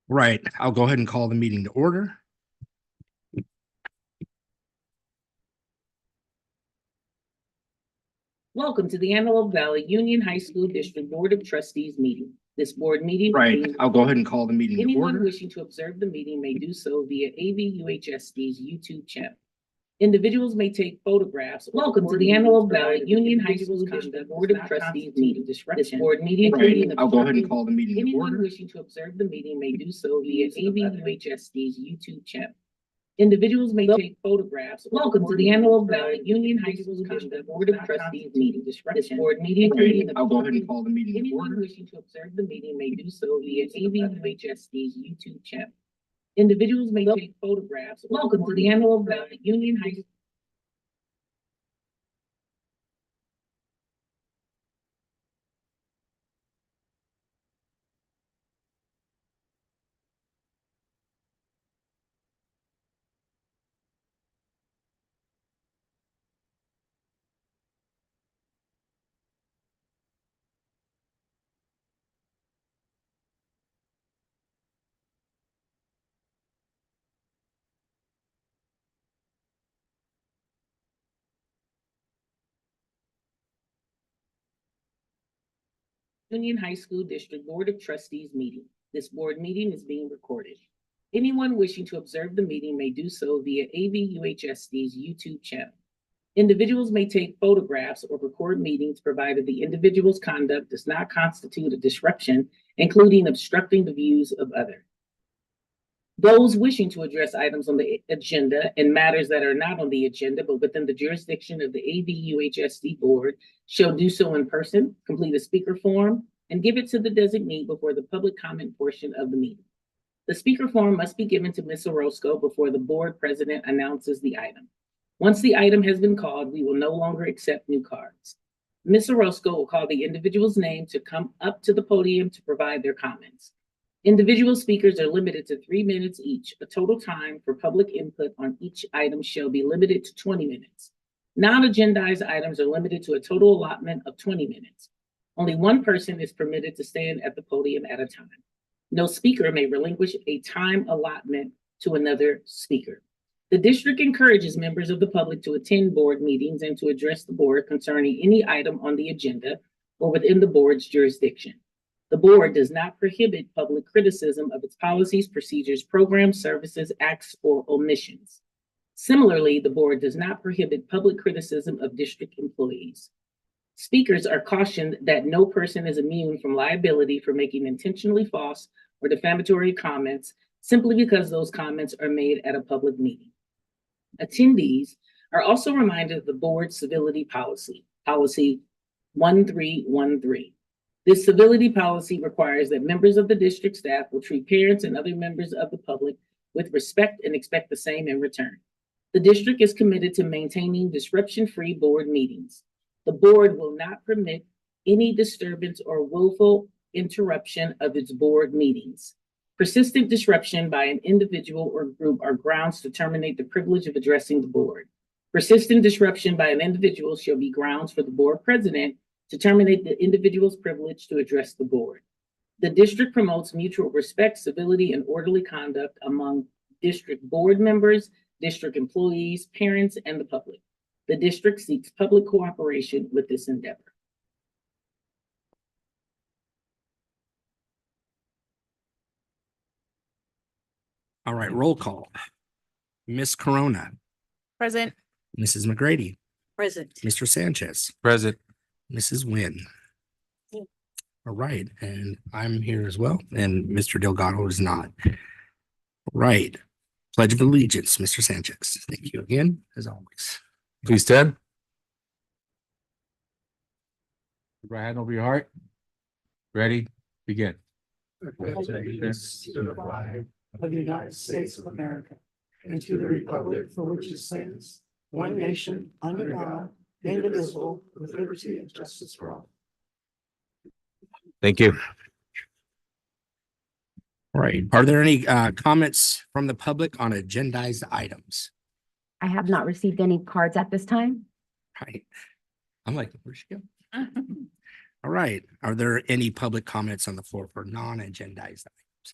Right, I'll go ahead and call the meeting to order. Welcome to the Antelope Valley Union High School District Board of Trustees meeting. This board meeting. Right, I'll go ahead and call the meeting to Anyone order. wishing to observe the meeting may do so via AVUHSD's YouTube channel. Individuals may take photographs. Welcome to the Antelope Valley Union High School District Board of Trustees meeting. This board meeting. Right, I'll go ahead and call the meeting to Anyone order. wishing to observe the meeting may do so via AVUHSD's YouTube channel. Individuals may take photographs. Welcome to the Antelope Valley Union High School District Board of Trustees meeting. This board meeting. Right, I'll go ahead and call the meeting to Anyone order. wishing to observe the meeting may do so via AVUHSD's YouTube channel. Individuals may take photographs. Welcome to the Antelope Valley Union High School. Union High School District Board of Trustees meeting. This board meeting is being recorded. Anyone wishing to observe the meeting may do so via AVUHSD's YouTube channel. Individuals may take photographs or record meetings provided the individual's conduct does not constitute a disruption, including obstructing the views of others. Those wishing to address items on the agenda and matters that are not on the agenda but within the jurisdiction of the AVUHSD board shall do so in person, complete a speaker form, and give it to the designee before the public comment portion of the meeting. The speaker form must be given to Ms. Orozco before the board president announces the item. Once the item has been called, we will no longer accept new cards. Ms. Orozco will call the individual's name to come up to the podium to provide their comments. Individual speakers are limited to 3 minutes each. A total time for public input on each item shall be limited to 20 minutes. Non-agendized items are limited to a total allotment of 20 minutes. Only one person is permitted to stand at the podium at a time. No speaker may relinquish a time allotment to another speaker. The district encourages members of the public to attend board meetings and to address the board concerning any item on the agenda or within the board's jurisdiction. The board does not prohibit public criticism of its policies, procedures, programs, services, acts, or omissions. Similarly, the board does not prohibit public criticism of district employees. Speakers are cautioned that no person is immune from liability for making intentionally false or defamatory comments simply because those comments are made at a public meeting. Attendees are also reminded of the board's civility policy, Policy 1313. This civility policy requires that members of the district staff will treat parents and other members of the public with respect and expect the same in return. The district is committed to maintaining disruption-free board meetings. The board will not permit any disturbance or willful interruption of its board meetings. Persistent disruption by an individual or group are grounds to terminate the privilege of addressing the board. Persistent disruption by an individual shall be grounds for the board president to terminate the individual's privilege to address the board. The district promotes mutual respect, civility, and orderly conduct among district board members, district employees, parents, and the public. The district seeks public cooperation with this endeavor. All right, roll call. Ms. Corona, Present. Mrs. McGrady, Present. Mr. Sanchez, Present. Mrs. Nguyen. Yeah. All right, and I'm here as well, and Mr. Delgado is not. All right, Pledge of Allegiance, Mr. Sanchez. Thank you again, as always. Please stand. Right hand over your heart. Ready, begin. Allegiance to the flag of the United States of America and to the republic for which it stands, one nation, under God, indivisible, with liberty and justice for all. Thank you. All right, are there any comments from the public on agendized items? I have not received any cards at this time. Right, I'm like, where'd she go? All right, are there any public comments on the floor for non-agendized items?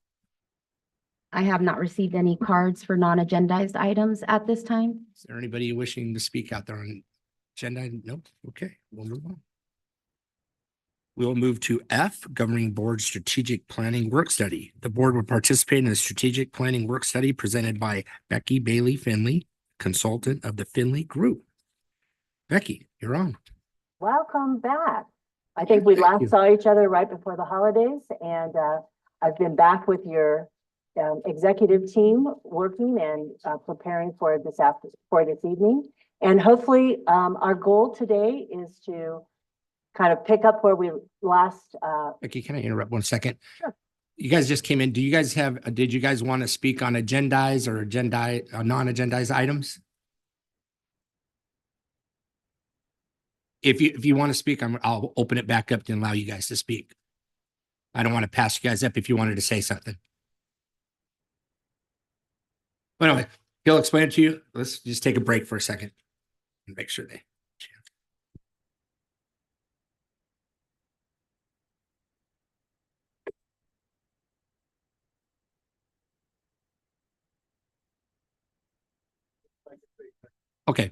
I have not received any cards for non-agendized items at this time. Is there anybody wishing to speak out there on agenda? Nope. Okay, we'll move on. We'll move to F, Governing Board Strategic Planning Work Study. The board will participate in a strategic planning work study presented by Becky Bailey Finley, consultant of the Finley Group. Becky, you're on. Welcome back. I think we Thank you. last saw each other right before the holidays, and I've been back with your executive team working and preparing for this evening. And hopefully, our goal today is to kind of pick up where we last. Becky, can I interrupt 1 second? Sure. You guys just came in. Did you guys want to speak on agendized or non-agendized items? If you want to speak, I'll open it back up to allow you guys to speak. I don't want to pass you guys up if you wanted to say something. But anyway, he'll explain it to you. Let's just take a break for a second and make sure they. Okay.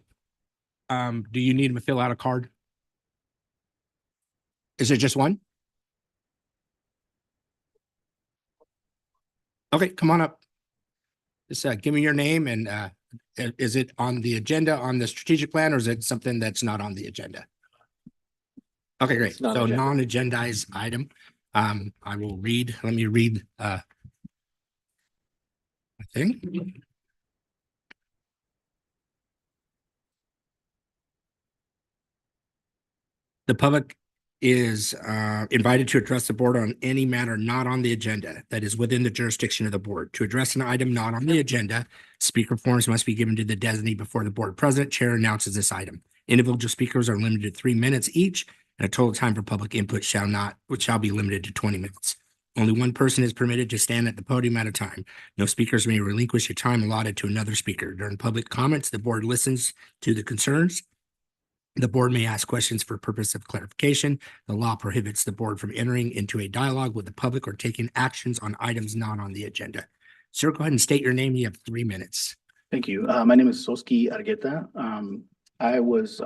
Do you need him to fill out a card? Is it just one? Okay, come on up. Just give me your name and is it on the agenda on the strategic plan or is it something that's not on the agenda? Okay, great. So non-agendized item. I will read, let me read I think. The public is invited to address the board on any matter not on the agenda that is within the jurisdiction of the board. To address an item not on the agenda, speaker forms must be given to the designee before the board president. Chair announces this item. Individual speakers are limited to 3 minutes each, and a total time for public input shall be limited to 20 minutes. Only one person is permitted to stand at the podium at a time. No speakers may relinquish your time allotted to another speaker. During public comments, the board listens to the concerns. The board may ask questions for purpose of clarification. The law prohibits the board from entering into a dialogue with the public or taking actions on items not on the agenda. Sir, go ahead and state your name. You have 3 minutes. Thank you. My name is Soski Argueta. I was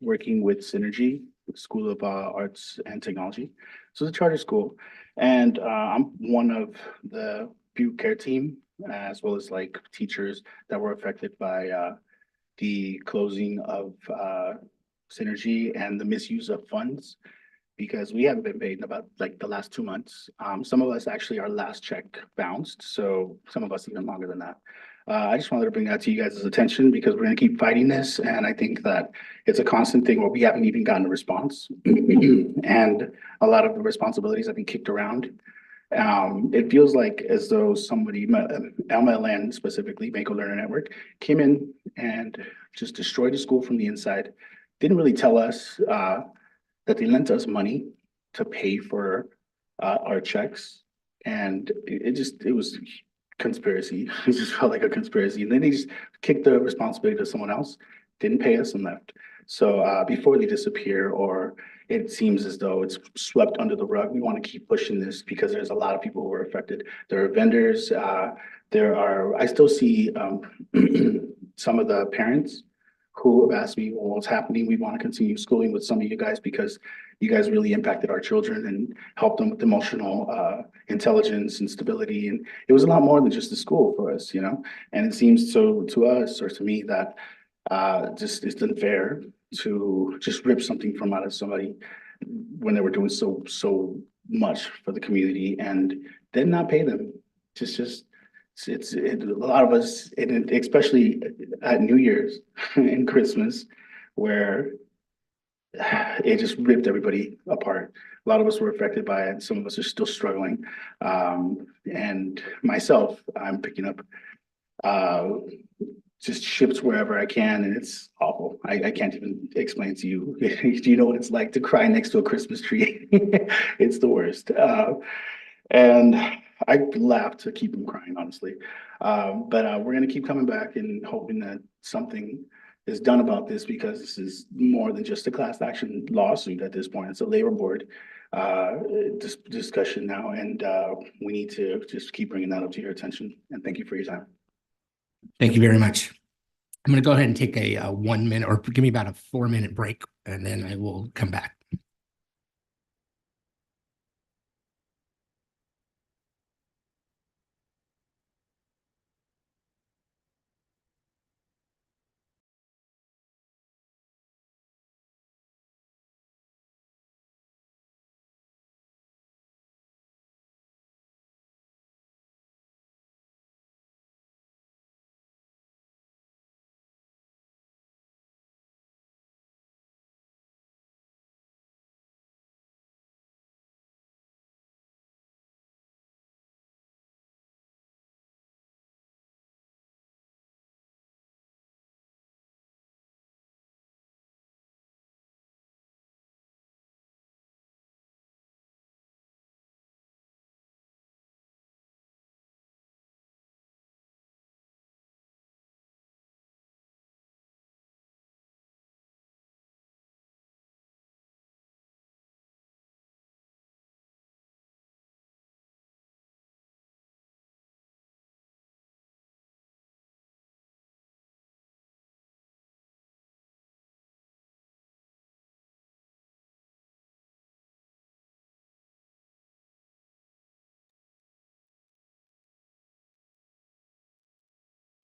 working with Synergy School of Arts and Technology. So it's a charter school. And I'm one of the few care team, as well as like teachers that were affected by the closing of Synergy and the misuse of funds, because we haven't been paid in about like the last 2 months. Some of us actually, our last check bounced. So some of us even longer than that. I just wanted to bring that to you guys' attention because we're going to keep fighting this. And I think that it's a constant thing where we haven't even gotten a response. And a lot of the responsibilities have been kicked around. It feels like as though somebody, MLN specifically, Mako Learner Network, came in and just destroyed the school from the inside. Didn't really tell us that they lent us money to pay for our checks. And it was conspiracy. It just felt like a conspiracy. And then they just kicked the responsibility to someone else, didn't pay us and left. So before they disappear, or it seems as though it's swept under the rug, we want to keep pushing this because there's a lot of people who are affected. There are vendors, I still see some of the parents who have asked me, well, what's happening? We want to continue schooling with some of you guys because you guys really impacted our children and helped them with emotional intelligence and stability. And it was a lot more than just the school for us, you know? And it seems so to us or to me that just it's unfair to just rip something from out of somebody when they were doing so much for the community and then not pay them. It's a lot of us, and especially at New Year's and Christmas, where it just ripped everybody apart. A lot of us were affected by it. Some of us are still struggling. And myself, I'm picking up just ships wherever I can, and it's awful. I can't even explain to you. Do you know what it's like to cry next to a Christmas tree? It's the worst. And I laugh to keep them crying, honestly. But we're going to keep coming back and hoping that something is done about this because this is more than just a class action lawsuit at this point. It's a labor board discussion now, and we need to just keep bringing that up to your attention. And thank you for your time. Thank you very much. I'm going to go ahead and take a 1 minute or give me about a 4-minute break and then I will come back.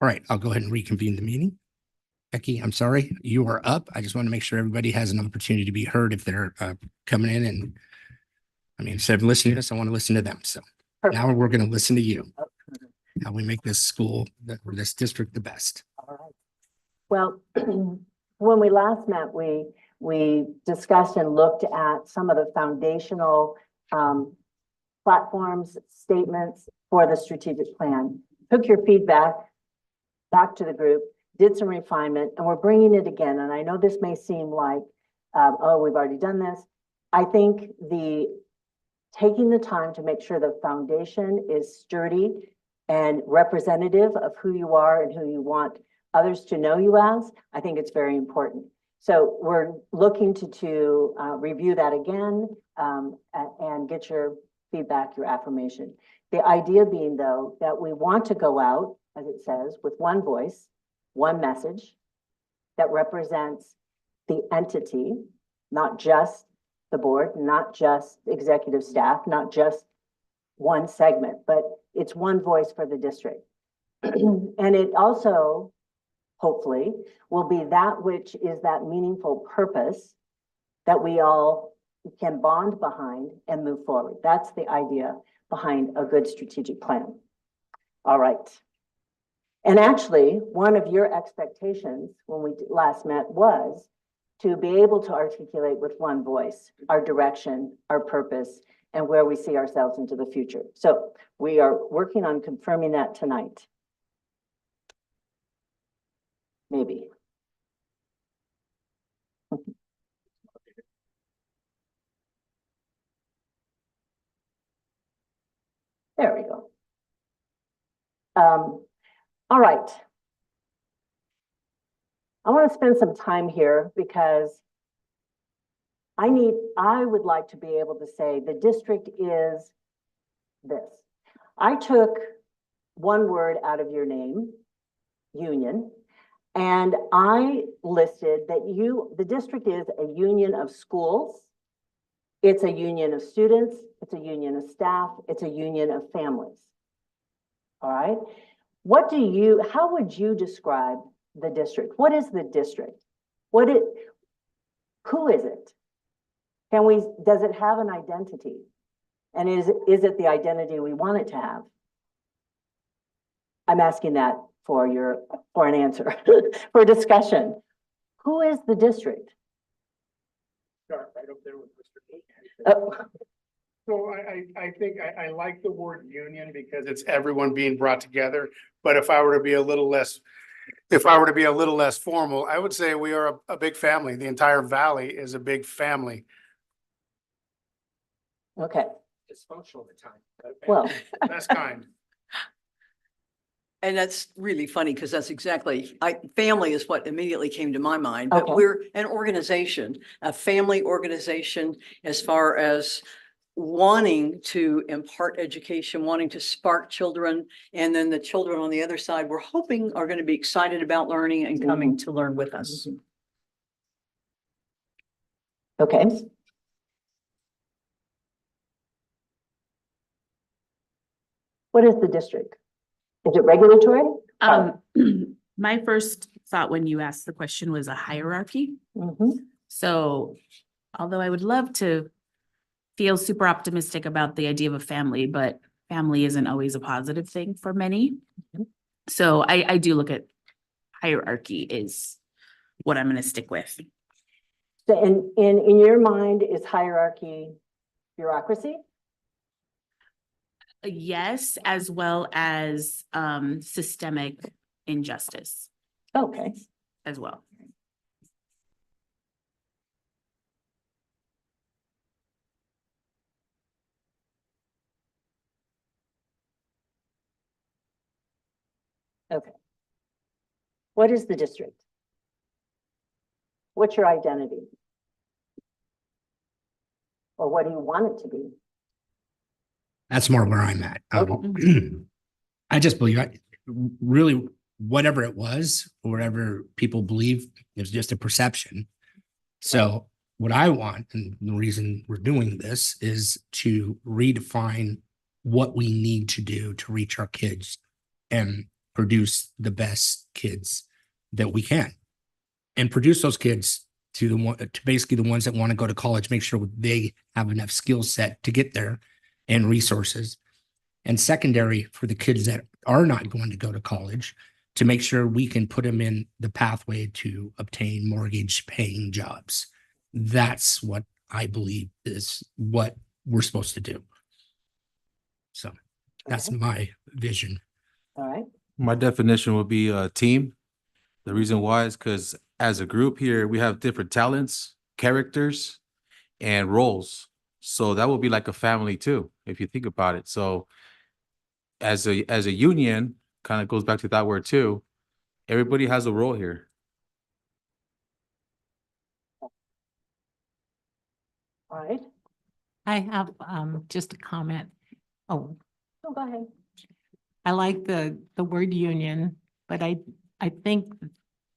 All right, I'll go ahead and reconvene the meeting. Becky, I'm sorry, you are up. I just want to make sure everybody has an opportunity to be heard if they're coming in and I mean, instead of listening to us, I want to listen to them. So now we're going to listen to you. How we make this school, or this district the best. All right. Well, when we last met, we discussed and looked at some of the foundational platforms, statements for the strategic plan. Took your feedback back to the group, did some refinement, and we're bringing it again. And I know this may seem like, oh, we've already done this. I think taking the time to make sure the foundation is sturdy and representative of who you are and who you want others to know you as, I think it's very important. So we're looking to review that again and get your feedback, your affirmation. The idea being, though, that we want to go out, as it says, with one voice, one message that represents the entity, not just the board, not just executive staff, not just one segment, but it's one voice for the district. And it also, hopefully, will be that which is that meaningful purpose that we all can bond behind and move forward. That's the idea behind a good strategic plan. All right. And actually, one of your expectations when we last met was to be able to articulate with one voice our direction, our purpose, and where we see ourselves into the future. So we are working on confirming that tonight. Maybe. There we go. All right. I want to spend some time here because I would like to be able to say the district is this. I took one word out of your name, union, and I listed that the district is a union of schools. It's a union of students. It's a union of staff. It's a union of families. All right. How would you describe the district? What is the district? Who is it? Does it have an identity? And is it the identity we want it to have? I'm asking that for an answer, for discussion. Who is the district? Start right up there with Mr. Kate. Oh, So I think I like the word union because it's everyone being brought together. But if I were to be a little less formal, I would say we are a big family. The entire valley is a big family. okay. Dysfunctional at the time. Well, Best kind. And that's really funny because that's exactly, family is what immediately came to my mind, but Okay. we're an organization, a family organization as far as wanting to impart education, wanting to spark children. And then the children on the other side, we're hoping are going to be excited about learning and coming to learn with us. Okay. What is the district? Is it regulatory? My first thought when you asked the question was a hierarchy. Mhm. So although I would love to feel super optimistic about the idea of a family, but family isn't always a positive thing for many. So I do look at hierarchy is what I'm gonna stick with. So in your mind, is hierarchy bureaucracy? Yes, as well as systemic injustice Okay. as well. Okay. What is the district? What's your identity? Or what do you want it to be? That's more where I'm at. I just believe really whatever it was, or whatever people believe, is just a perception. So what I want, and the reason we're doing this, is to redefine what we need to do to reach our kids and produce the best kids that we can, and produce those kids to basically the ones that want to go to college, make sure they have enough skill set to get there and resources. And secondary, for the kids that are not going to go to college, to make sure we can put them in the pathway to obtain mortgage paying jobs. That's what I believe is what we're supposed to do. So that's Okay. my vision. All right. My definition would be a team. The reason why is because as a group here, we have different talents, characters, and roles. So that would be like a family too, if you think about it. So as a union, kind of goes back to that word too. Everybody has a role here. All right. I have just a comment. Oh, Oh, go ahead. I like the word union, but I think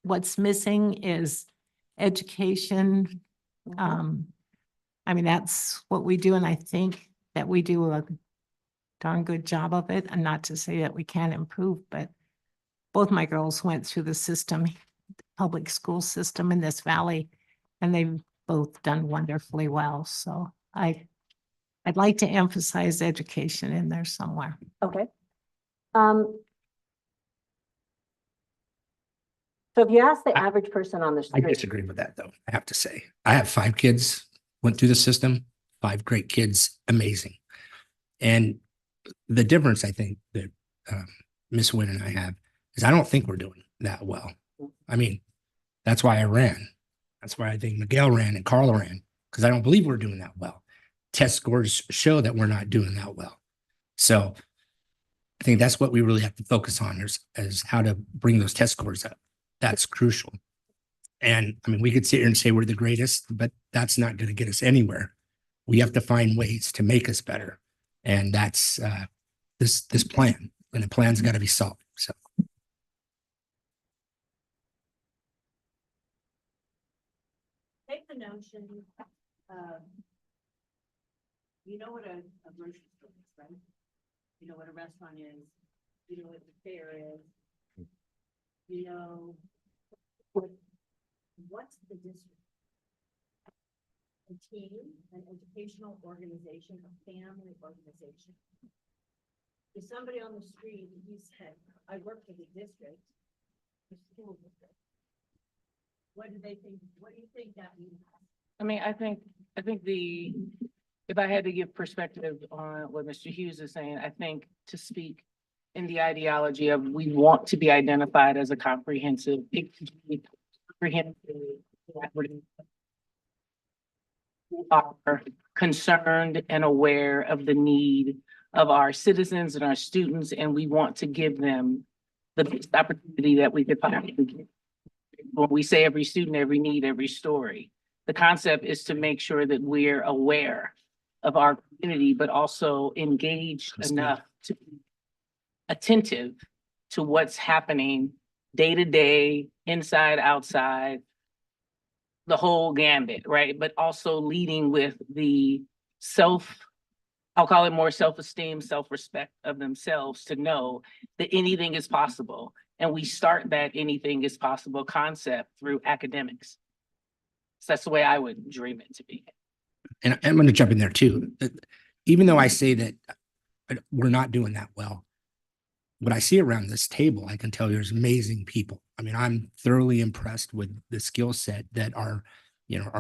what's missing is education. I mean, that's what we do, and I think that we do a darn good job of it, and not to say that we can't improve, but both my girls went through the system, public school system in this valley, and they've both done wonderfully well. So I'd like to emphasize education in there somewhere. Okay. So if you ask the average person on the I street, disagree with that, though. I have to say, I have 5 kids, went through the system, 5 great kids, amazing. And the difference I think that Miss Wynn and I have is I don't think we're doing that well. I mean, that's why I ran. That's why I think Miguel ran and Carl ran, because I don't believe we're doing that well. Test scores show that we're not doing that well. So I think that's what we really have to focus on is how to bring those test scores up. That's crucial. And I mean, we could sit here and say we're the greatest, but that's not going to get us anywhere. We have to find ways to make us better. And that's this plan, and the plan's got to be solved. So Take the notion, you know what a grocery store is, right? You know what a restaurant is, you know what the fair is. You know, what's the district? A team, an educational organization, a family organization. If somebody on the street, you said, I work for the district, the school district. What do they think? What do you think that means? I mean, I think if I had to give perspective on what Mr. Hughes is saying, I think to speak in the ideology of we want to be identified as a comprehensive, collaborative, are concerned and aware of the need of our citizens and our students, and we want to give them the best opportunity that we could find. When we say every student, every need, every story, the concept is to make sure that we're aware of our community, but also engaged That's good. enough to be attentive to what's happening day to day, inside, outside, the whole gambit, right? But also leading with the I'll call it more self-esteem, self-respect of themselves to know that anything is possible. And we start that anything is possible concept through academics. So that's the way I would dream it to be. And I'm going to jump in there too. Even though I say that we're not doing that well, what I see around this table, I can tell you there's amazing people. I mean, I'm thoroughly impressed with the skill set that our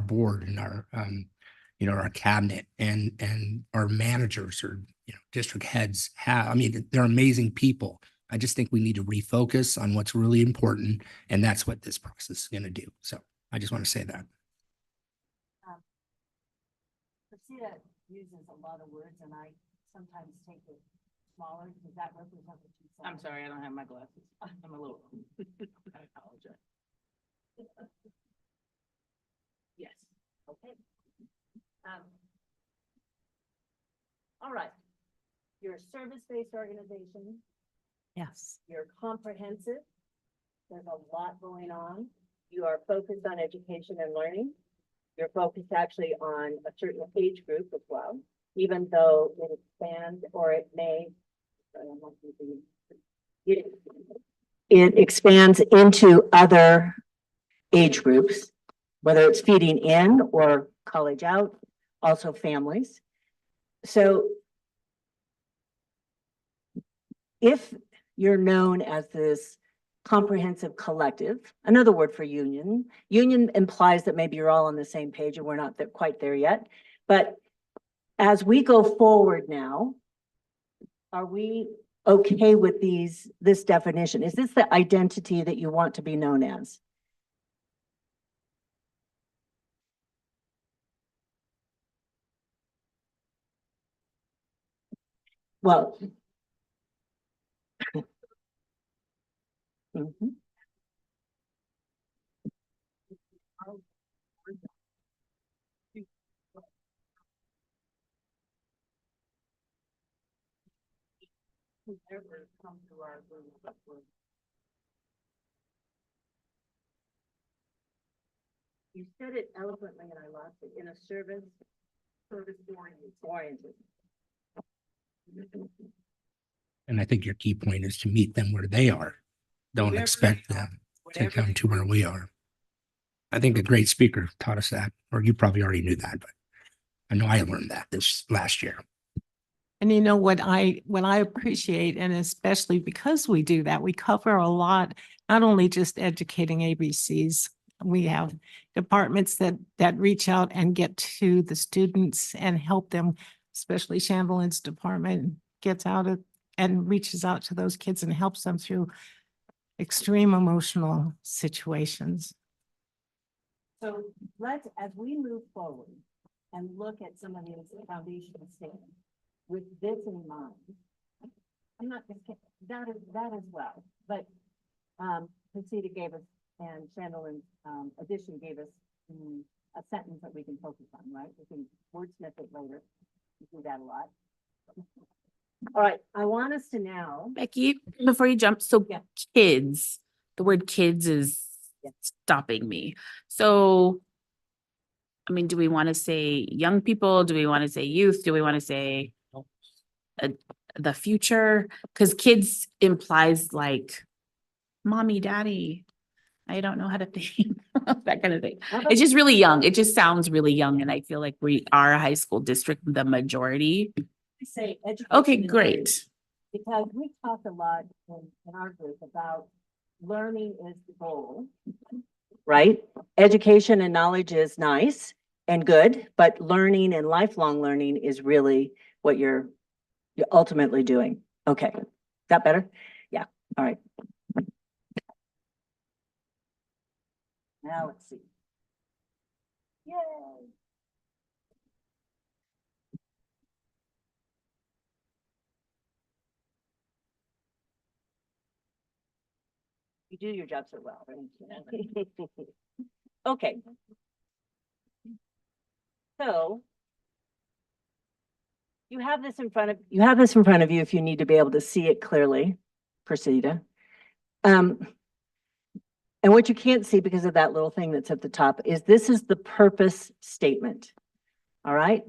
board and our, our cabinet and our managers or, district heads have. I mean, they're amazing people. I just think we need to refocus on what's really important. And that's what this process is going to do. So I just want to say that. Priscilla uses a lot of words and I sometimes take it smaller. Does that represent what you said? I'm sorry, I don't have my glasses. I'm a little, I apologize. Yes. Okay. All right. You're a service-based organization. Yes. You're comprehensive. There's a lot going on. You are focused on education and learning. You're focused actually on a certain age group as well, even though it expands or it may. It expands into other age groups, whether it's feeding in or college out, also families. So if you're known as this comprehensive collective, another word for union implies that maybe you're all on the same page and we're not quite there yet. But as we go forward now, are we okay with this definition? Is this the identity that you want to be known as? Well. Mhm. Whoever comes to our group, you said it eloquently and I lost it. In a service oriented. And I think your key point is to meet them where they are. Don't Wherever expect they are, them to whatever come they to where do. we are. I think a great speaker taught us that, or you probably already knew that, but I know I learned that this last year. And you know what I appreciate, and especially because we do that, we cover a lot, not only just educating ABCs. We have departments that reach out and get to the students and help them, especially Chandelin's department gets out and reaches out to those kids and helps them through extreme emotional situations. So as we move forward and look at some of these foundational statements, with this in mind, I'm not gonna get that as well, but Priscilla gave us and Chandelin's addition gave us a sentence that we can focus on, right? We can wordsmith it later. We do that a lot. All right, I want us to now. Becky, before you jump, so Yeah. kids, the word kids is Yeah. stopping me. So, I mean, do we want to say young people? Do we want to say youth? Do we want to say the future? Because kids implies like mommy, daddy. I don't know how to think, that kind of thing. It's just really young. It just sounds really young. And I feel like we are a high school district, the majority. Say education. Okay, and great. learning, because we talk a lot in our group about learning is the goal. Right? Education and knowledge is nice and good, but learning and lifelong learning is really what you're ultimately doing. Okay, is that better? Yeah, all right. Now let's see. Yay. You do your job so well. Right? Okay. So you have this in front of you if you need to be able to see it clearly, Cressida. And what you can't see because of that little thing that's at the top is this is the purpose statement. All right.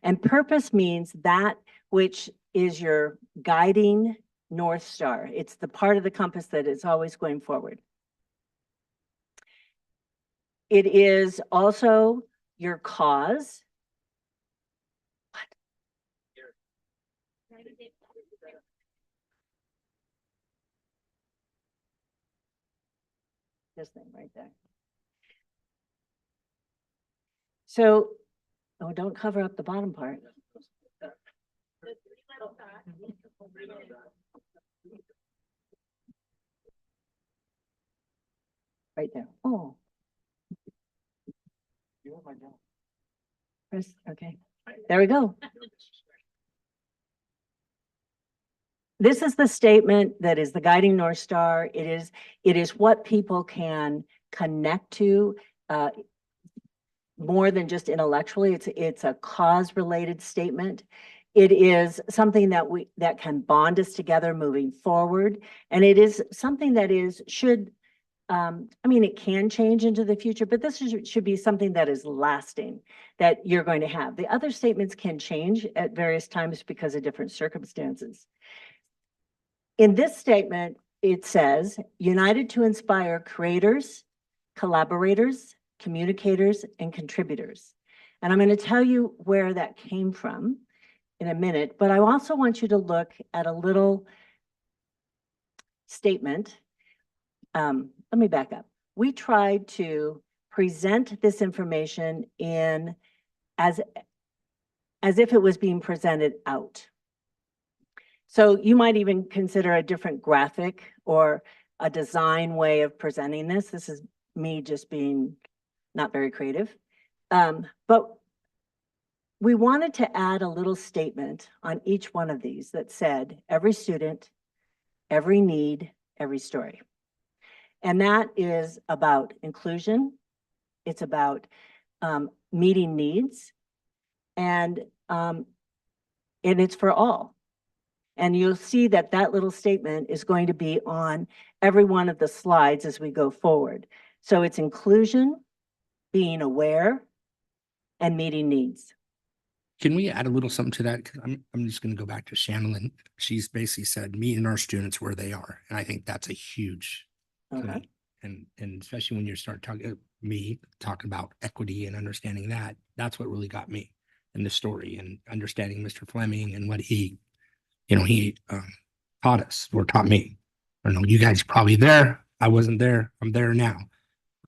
And purpose means that which is your guiding North Star. It's the part of the compass that is always going forward. It is also your cause. This thing right there. So, oh, don't cover up the bottom part. Right there. Oh. Press, okay, there we go. This is the statement that is the guiding North Star. It is what people can connect to more than just intellectually. It's a cause-related statement. It is something that can bond us together moving forward. And it is something that should, I mean, it can change into the future, but this should be something that is lasting, that you're going to have. The other statements can change at various times because of different circumstances. In this statement, it says, united to inspire creators, collaborators, communicators, and contributors. And I'm going to tell you where that came from in a minute, but I also want you to look at a little statement. Let me back up. We tried to present this information in as if it was being presented out. So you might even consider a different graphic or a design way of presenting this. This is me just being not very creative. But we wanted to add a little statement on each one of these that said, every student, every need, every story. And that is about inclusion. It's about meeting needs, and it's for all. And you'll see that that little statement is going to be on every one of the slides as we go forward. So it's inclusion, being aware, and meeting needs. Can we add a little something to that? 'Cause I'm just going to go back to Shannon. She's basically said, meeting our students where they are. And I think that's a huge Okay. And especially when you start talking about equity and understanding that, that's what really got me in the story, and understanding Mr. Fleming and what he taught us or taught me. I don't know, you guys probably there. I wasn't there. I'm there now.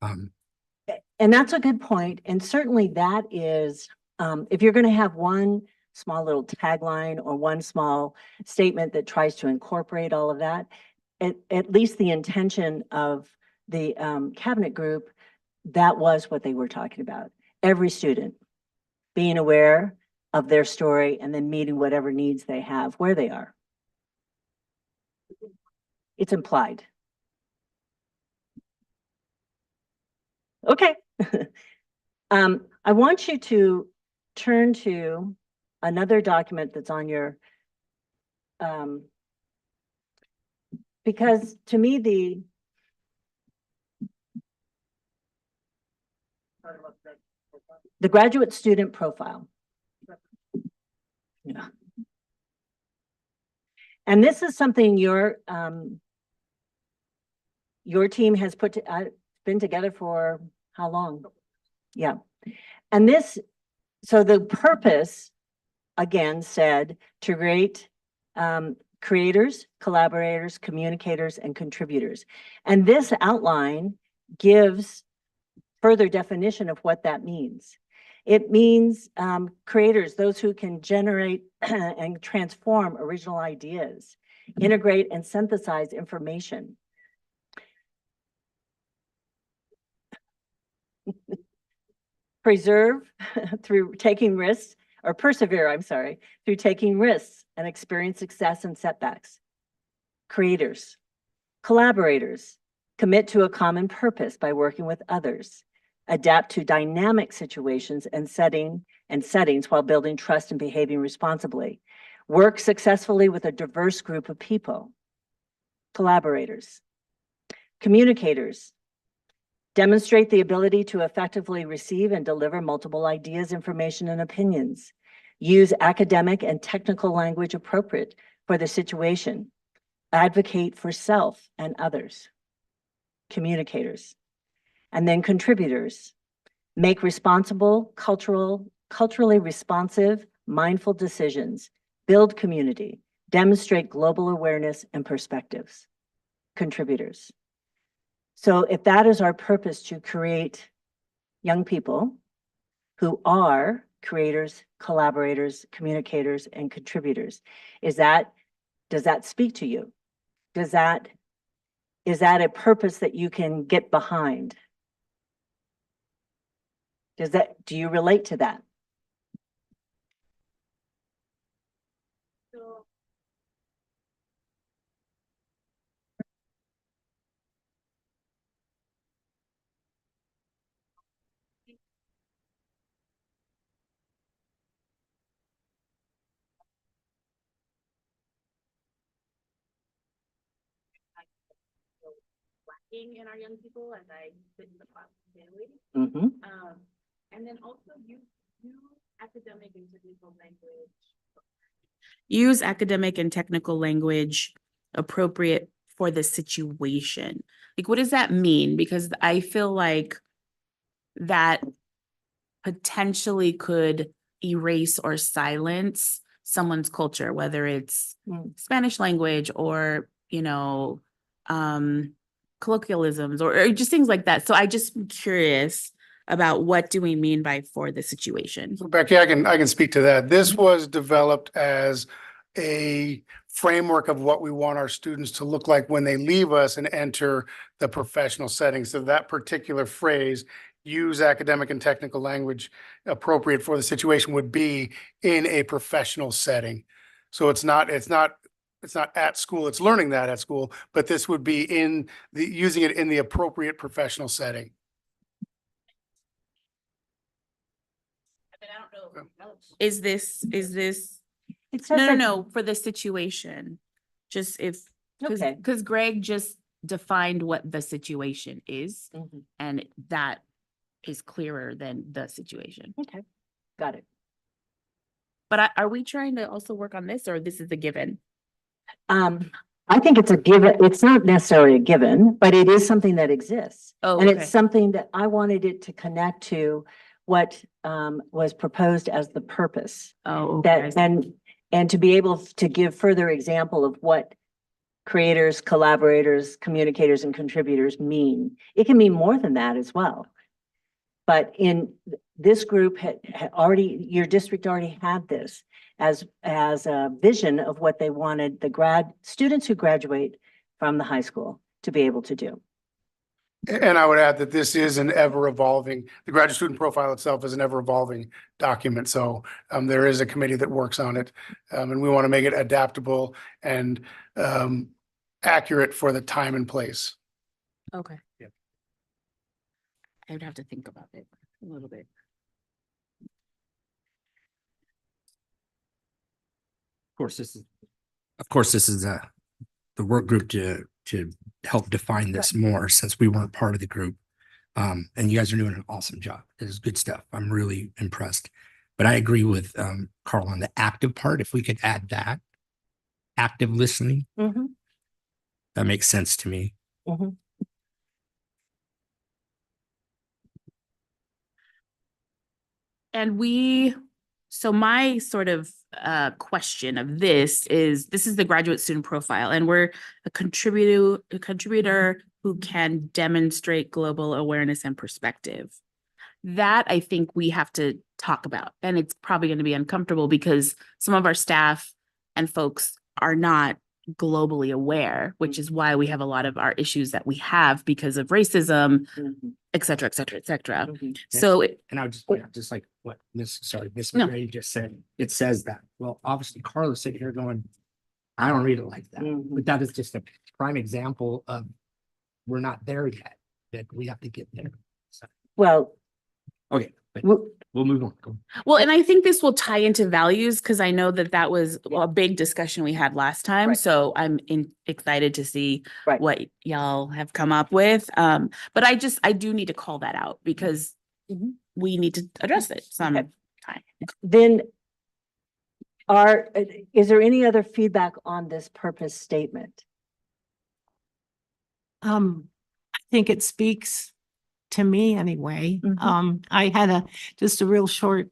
And that's a good point. And certainly that is, if you're going to have one small little tagline or one small statement that tries to incorporate all of that, at least the intention of the cabinet group, that was what they were talking about. Every student being aware of their story and then meeting whatever needs they have where they are. It's implied. Okay. I want you to turn to another document that's on your, because to me, the graduate student profile. Yeah. And this is something your team has been together for how long? Yeah. And this, so the purpose, again, said to create creators, collaborators, communicators, and contributors. And this outline gives further definition of what that means. It means creators, those who can generate and transform original ideas, integrate and synthesize information. Preserve through taking risks, or persevere, I'm sorry, through taking risks and experience success and setbacks. Creators, collaborators, Commit to a common purpose by working with others. Adapt to dynamic situations and settings while building trust and behaving responsibly. Work successfully with a diverse group of people. Collaborators. Communicators. Demonstrate the ability to effectively receive and deliver multiple ideas, information, and opinions. Use academic and technical language appropriate for the situation. Advocate for self and others. Communicators. And then contributors. Make responsible, culturally responsive, mindful decisions. Build community. Demonstrate global awareness and perspectives. Contributors. So if that is our purpose, to create young people who are creators, collaborators, communicators, and contributors, does that speak to you? Is that a purpose that you can get behind? Do you relate to that? In our young people as I sit in the class daily. Mhm. And then also use academic and technical language. Use academic and technical language appropriate for the situation. Like, what does that mean? Because I feel like that potentially could erase or silence someone's culture, whether it's Spanish language or, colloquialisms or just things like that. So I just am curious about what do we mean by for the situation? So Becky, I can speak to that. This was developed as a framework of what we want our students to look like when they leave us and enter the professional setting. So that particular phrase, use academic and technical language appropriate for the situation, would be in a professional setting. So it's not at school, it's learning that at school, but this would be using it in the appropriate professional setting. Is this, It says no, that- for the situation. Just Okay. because Greg just defined what the situation is, Mhm. and that is clearer than the situation. Okay, got it. But are we trying to also work on this, or this is a given? I think it's a given. It's not necessarily a given, but it is something that exists. Oh, And okay. it's something that I wanted it to connect to what was proposed as the purpose. Oh, okay. That and to be able to give further example of what creators, collaborators, communicators, and contributors mean. It can mean more than that as well. But in this group had already, your district already had this as a vision of what they wanted the students who graduate from the high school to be able to do. And I would add that this is an ever-evolving, the graduate student profile itself is an ever-evolving document. So there is a committee that works on it, and we want to make it adaptable and accurate for the time and place. Okay. Yeah. I would have to think about it a little bit. Of course, this is the work group to help define this more, since we weren't part of the group. And you guys are doing an awesome job. It is good stuff. I'm really impressed. But I agree with Carl on the active part. If we could add that, active listening, that makes sense to me. And so my sort of question of this is the graduate student profile, and we're a contributor who can demonstrate global awareness and perspective. That I think we have to talk about, and it's probably going to be uncomfortable because some of our staff and folks are not globally aware, which is why we have a lot of our issues that we have because of racism, et cetera, et cetera, et cetera. So And I would just point out, just like what Miss No. McGrady just said, it says that. Well, obviously Carla's sitting here going, I don't read it like that. But that is just a prime example of we're not there yet, that we have to get there. So, Well, okay, but w- we'll move on. Go. Well, and I think this will tie into values because I know that that was a big discussion we had last time. Right. So I'm excited to see Right. what y'all have come up with. But I do need to call that out because Mhm. we need to address it sometime. then is there any other feedback on this purpose statement? I think it speaks to me anyway. Mhm. I had just a real short,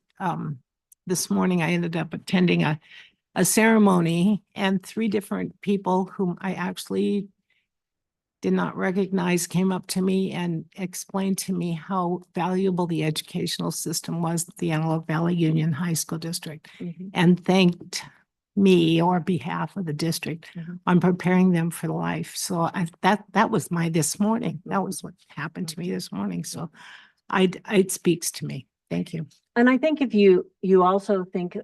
this morning I ended up attending a ceremony and 3 different people whom I actually did not recognize came up to me and explained to me how valuable the educational system was at the Antelope Valley Union High School District Mhm. and thanked me or behalf of the district Mhm. on preparing them for life. So that was my this morning. That was what happened to me this morning. So it speaks to me. Thank you. And I think if you also think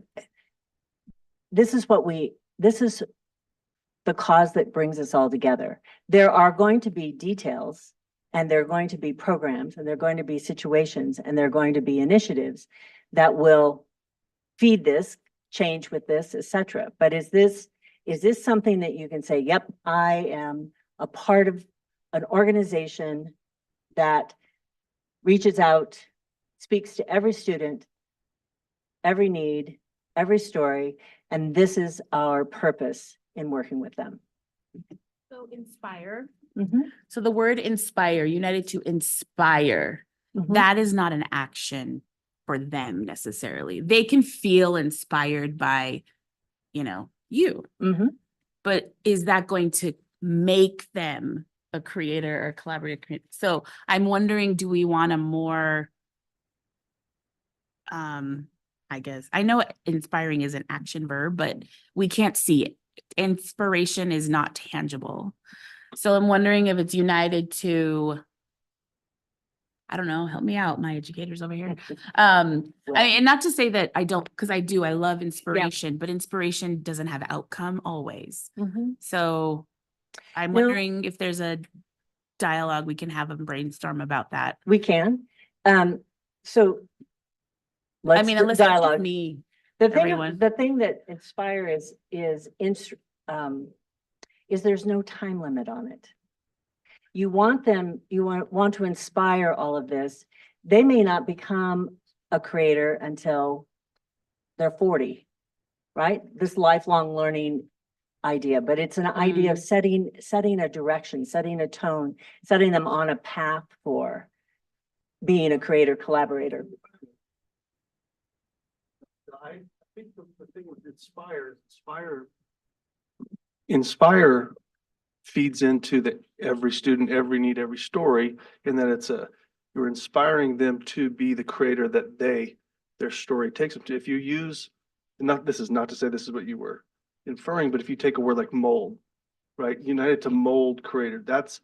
this is the cause that brings us all together. There are going to be details and there are going to be programs and there are going to be situations and there are going to be initiatives that will feed this, change with this, etc. But is this something that you can say, yep, I am a part of an organization that reaches out, speaks to every student, every need, every story, and this is our purpose in working with them. So inspire. Mhm. So the word inspire, united to inspire, Mhm. that is not an action for them necessarily. They can feel inspired by, you, Mhm. but is that going to make them a creator or collaborator? So I'm wondering, do we want a more, I guess, I know inspiring is an action verb, but we can't see it. Inspiration is not tangible. So I'm wondering if it's united to, I don't know, help me out, my educators over here. And not to say that I don't, because I do, I love inspiration, but inspiration doesn't have outcome always. Mhm. So I'm No. wondering if there's a dialogue we can have and brainstorm about that. We can. So I let's mean, unless it's just dialogue. me, The thing, everyone. the thing that inspire is there's no time limit on it. You want to inspire all of this. They may not become a creator until they're 40, right? This lifelong learning idea, but it's an idea of setting a direction, setting a tone, setting them on a path for being a creator collaborator. I think the thing with inspire feeds into every student, every need, every story, and that you're inspiring them to be the creator that their story takes them to. If you use, this is not to say this is what you were inferring, but if you take a word like mold, right? United to mold creator, that's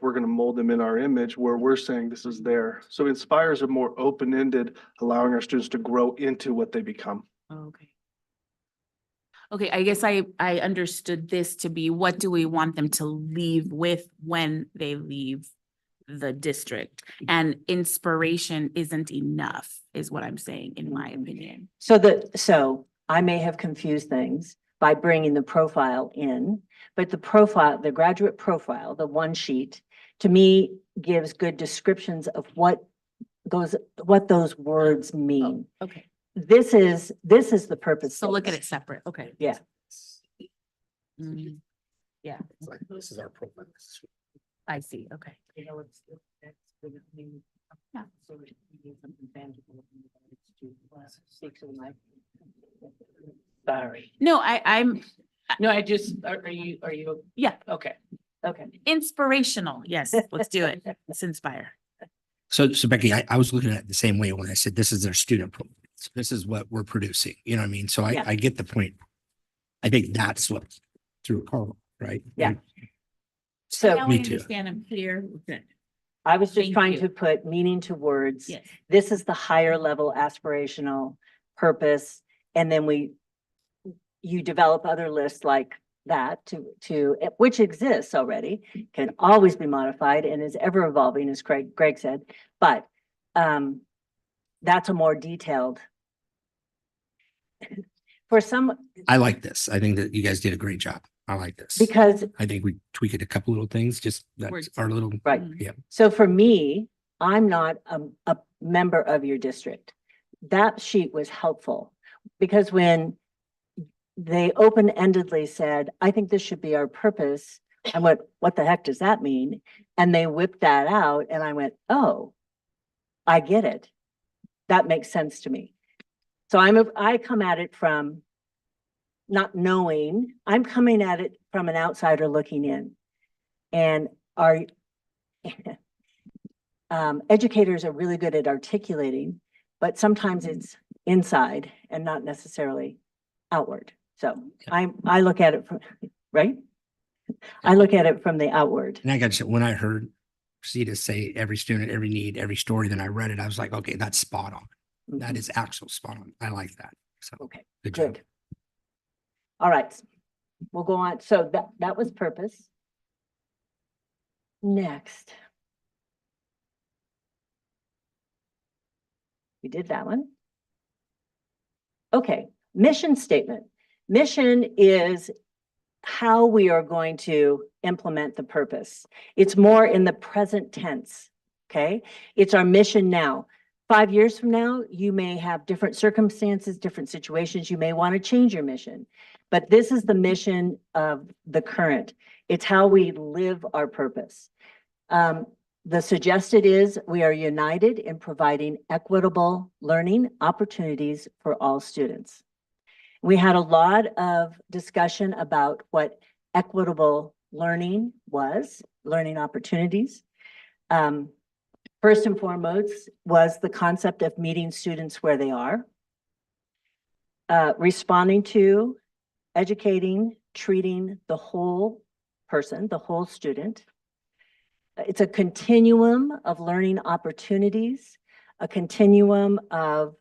we're going to mold them in our image where we're saying this is there. So inspires are more open-ended, allowing our students to grow into what they become. Okay. Okay, I guess I understood this to be, what do we want them to leave with when they leave the district? And inspiration isn't enough, is what I'm saying, in my opinion. So I may have confused things by bringing the profile in, but the graduate profile, the one sheet, to me gives good descriptions of what those words mean. Okay, This is the purpose. so look at statement. it separate, okay. Yeah. Yeah, It's like, this is our profile. I see, okay. Yeah. Speak to the mic. Sorry. No, I'm, No, are you? yeah, Okay. Okay. inspirational, yes, let's do it, let's inspire. So Becky, I was looking at it the same way when I said, this is their student profile. So this is what we're producing, you know what I mean? So Yeah. I get the point. I think that's what through Carl, right? Yeah. Now So I Me too. understand, I'm clear, good, I was just Thank trying you. to put meaning to words. yes. This is the higher level aspirational purpose. And then you develop other lists like that which exists already, can always be modified and is ever evolving, as Greg said, but that's a more detailed. For some, I like this. I think that you guys did a great job. I like this. because, I think we tweaked a couple little things, just that's Words. our little. right. Yeah. So for me, I'm not a member of your district. That sheet was helpful because when they open-endedly said, I think this should be our purpose, I went, what the heck does that mean? And they whipped that out and I went, oh, I get it. That makes sense to me. So I come at it from not knowing, I'm coming at it from an outsider looking in. And our educators are really good at articulating, but sometimes it's inside and not necessarily outward. So I look at it from, right? I look at it from the outward. And I got when I heard Rosita say every student, every need, every story, then I read it. I was like, okay, that's spot on. That is actual spot on. I like that. So Okay, good job. good. All right, we'll go on. So that was purpose. Next. We did that one. Okay, mission statement. Mission is how we are going to implement the purpose. It's more in the present tense, okay? It's our mission now. 5 years from now, you may have different circumstances, different situations. You may want to change your mission, but this is the mission of the current. It's how we live our purpose. The suggested is we are united in providing equitable learning opportunities for all students. We had a lot of discussion about what equitable learning was, learning opportunities. First and foremost was the concept of meeting students where they are, responding to, educating, treating the whole person, the whole student. It's a continuum of learning opportunities, a continuum of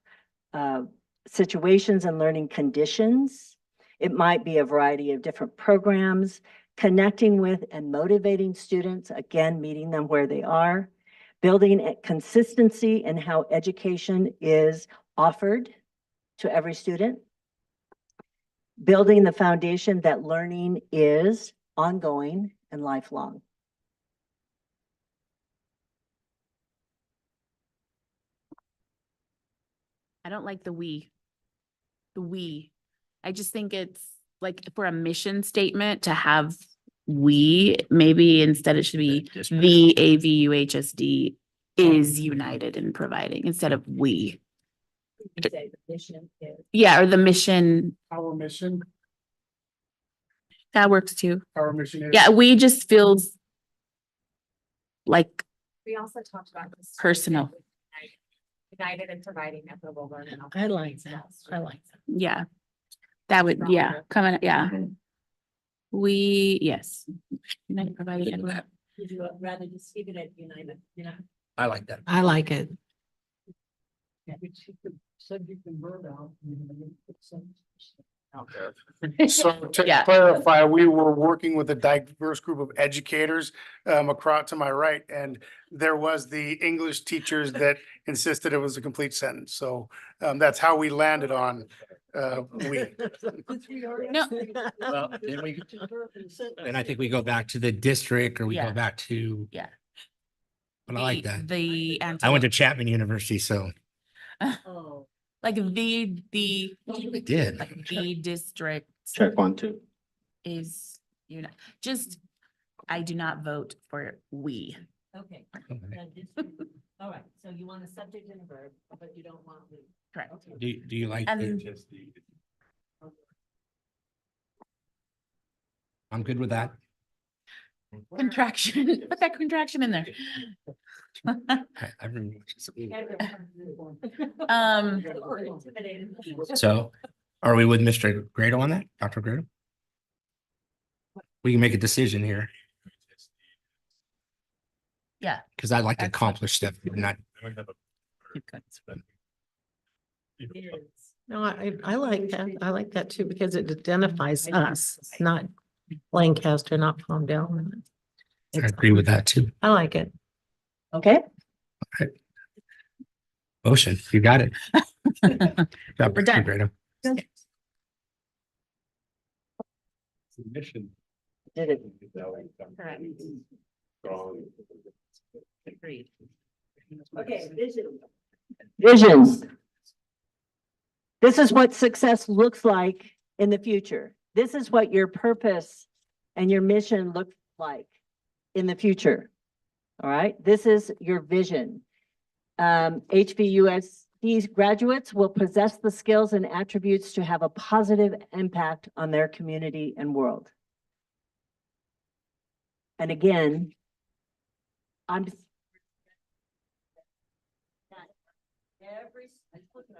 situations and learning conditions. It might be a variety of different programs, connecting with and motivating students, again, meeting them where they are, building a consistency in how education is offered to every student, building the foundation that learning is ongoing and lifelong. I don't like the we. The we. I just think it's like for a mission statement to have we, maybe instead it should be the AVUHSD is united in providing instead of we. Say the mission is. Yeah, or the mission, Our mission, that works too. our mission is. Yeah, we just feels like We also talked about this. personal. United in providing equitable learning. I like that. I like that. Yeah. That would, yeah, coming, yeah. We, yes. United providing equitable. Would you rather just keep it at united, you know? I like that. I like it. Subject and verb out. So to Yeah. clarify, we were working with a diverse group of educators across to my right, and there was the English teachers that insisted it was a complete sentence. So that's how we landed on we. No. Well, then we, and I think we go back to the district or we Yeah. go back to. Yeah. But I like that. The. I went to Chapman University, so. Like the, We did. like the district Check 1, 2. is, you know, just, I do not vote for we. Okay. Okay. All right, so you want a subject and a verb, but you don't want the. Correct. Do you like? And- the- I'm good with that. Contraction, put that contraction in there. I remember. Intimidated. So are we with Mr. Grado on that, Dr. Grado? We can make a decision here. Yeah. Because I'd like to That's fine. accomplish stuff, not. No, I like that. I like that too, because it identifies us, not Lancaster, not Palmdale. I agree with that too. I like it. Okay, Motion, you got it. We're done. Greta. did it. Agreed. Okay, visions. This is what success looks like in the future. This is what your purpose and your mission look like in the future. All right, this is your vision. HBUSD graduates will possess the skills and attributes to have a positive impact on their community and world. And again, I'm every student,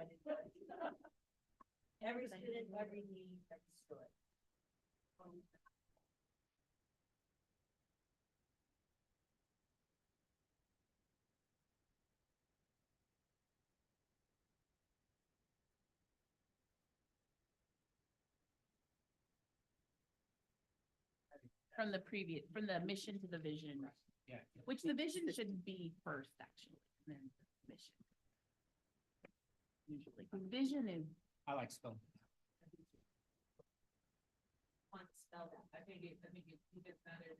every need, every story. From the mission to the vision. Yeah. Which the vision should be first, actually, and then the mission. Usually, the vision is. I like spelling. Spell that. I think it's even better.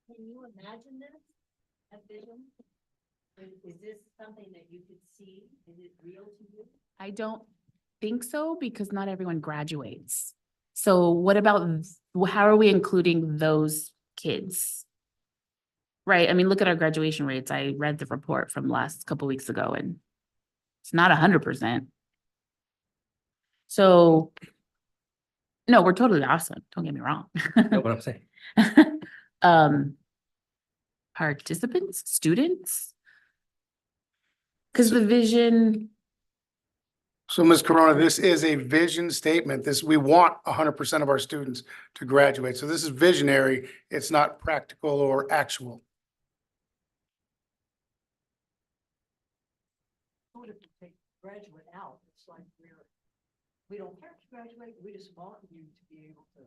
Can you imagine this, a vision? Is this something that you could see? Is it real to you? I don't think so, because not everyone graduates. So what about, how are we including those kids? Right, I mean, look at our graduation rates. I read the report from last couple weeks ago and it's not 100%. So, no, we're totally awesome. Don't get me wrong. Know what I'm saying? Participants, students? Because the vision, So Ms. Corona, this is a vision statement. We want 100% of our students to graduate. So this is visionary. It's not practical or actual. What if you take graduate out? It's like we don't have to graduate. We just want you to be able to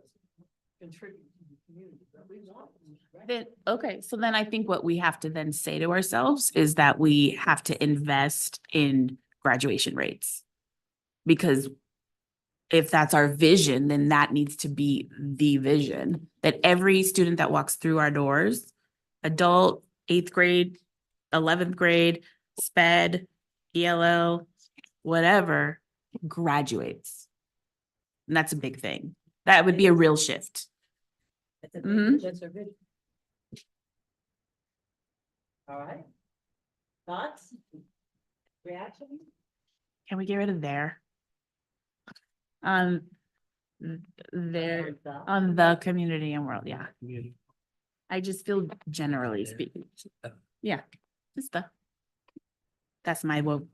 contribute to the community, but we want you to graduate. then, okay, so then I think what we have to then say to ourselves is that we have to invest in graduation rates. Because if that's our vision, then that needs to be the vision, that every student that walks through our doors, adult, 8th grade, 11th grade, SPED, ELL, whatever, graduates. And that's a big thing. That would be a real shift. Mhm. That's our vision. All right. Thoughts? Reactions? Can we get rid of there? There, on the community and world, yeah. I just feel generally speaking. Yeah, just the. That's my vote.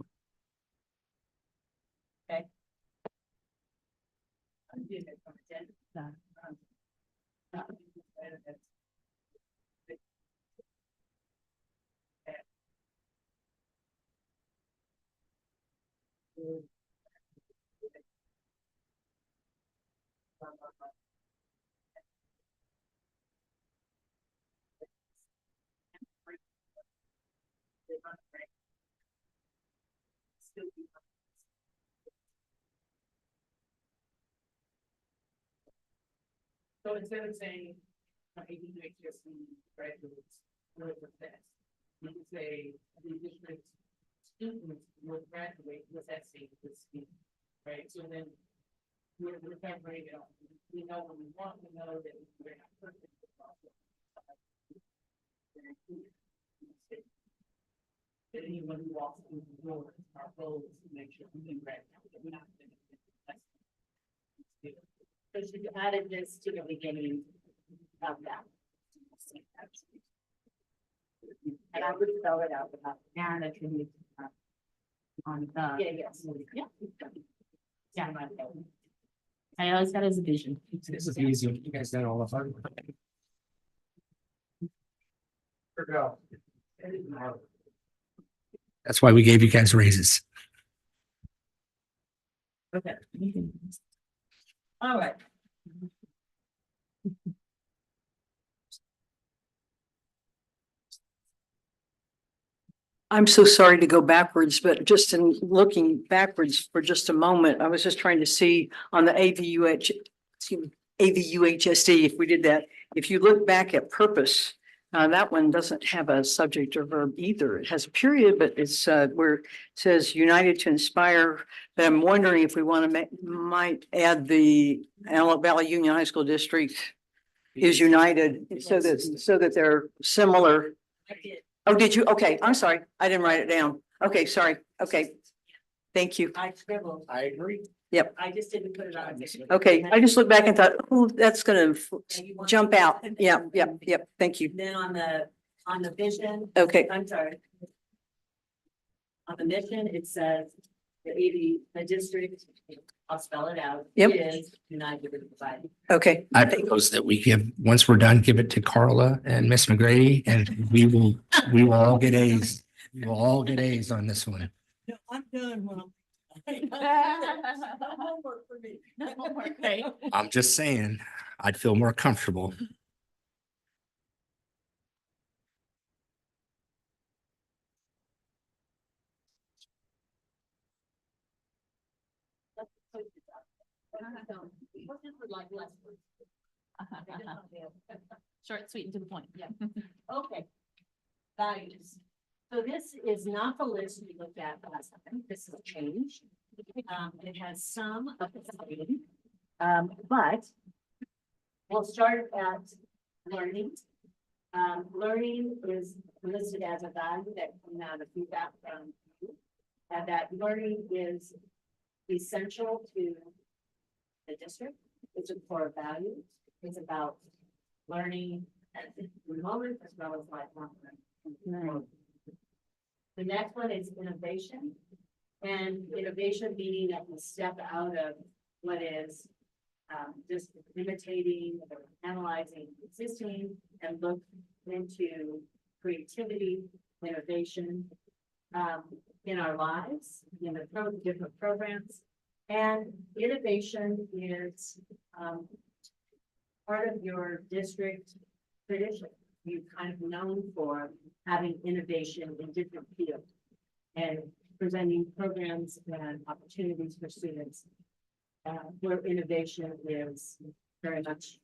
So instead of saying, ABUHSD graduates will success, you could say, the district students will graduate with that state with speed, right? So then we're covering it all. We know what we want, we know that we're not perfect. That anyone who walks through the door, our goal is to make sure we can graduate, that we're not. Because you added this to the beginning of that. And I would spell it out without. And it can be on the. Yeah, yes. Yeah. Yeah. I always got as a vision. This is easy. You guys done all the fun. That's why we gave you guys raises. Okay. All right. I'm so sorry to go backwards, but just in looking backwards for just a moment, I was just trying to see on the AVUHSD, if we did that, if you look back at purpose, that one doesn't have a subject or verb either. It has a period, but it's where it says united to inspire. But I'm wondering if we want to might add the Antelope Valley Union High School District is united so that they're similar. Oh, did you? Okay, I'm sorry. I didn't write it down. Okay, sorry. Okay. Thank you. I scribbled. I agree. Yep. I just didn't put it on. Okay, I just looked back and thought, oh, that's gonna jump out. Yep, yep, yep. Thank you. Then on the vision, Okay, I'm sorry. On the mission, it says the district, I'll spell it out. Yep. Is united to provide. okay. I propose that we give, once we're done, give it to Carla and Miss McGrady, and we will all get A's. We will all get A's on this one. No, I'm done. I'm just saying, I'd feel more comfortable. Short, sweet, and to the point. Yeah. Okay. Values. So this is not the list we looked at last time. This is a change. It has some of the same. But we'll start at learning. Learning is listed as a value that came out of feedback from you. And that learning is essential to the district. It's a core value. It's about learning at the moment as well as lifelong learning. The next one is innovation. And innovation meaning that we step out of what is just imitating or analyzing existing and look into creativity, innovation in our lives, in the different programs. And innovation is part of your district tradition. You're kind of known for having innovation in different fields and presenting programs and opportunities for students where innovation is very much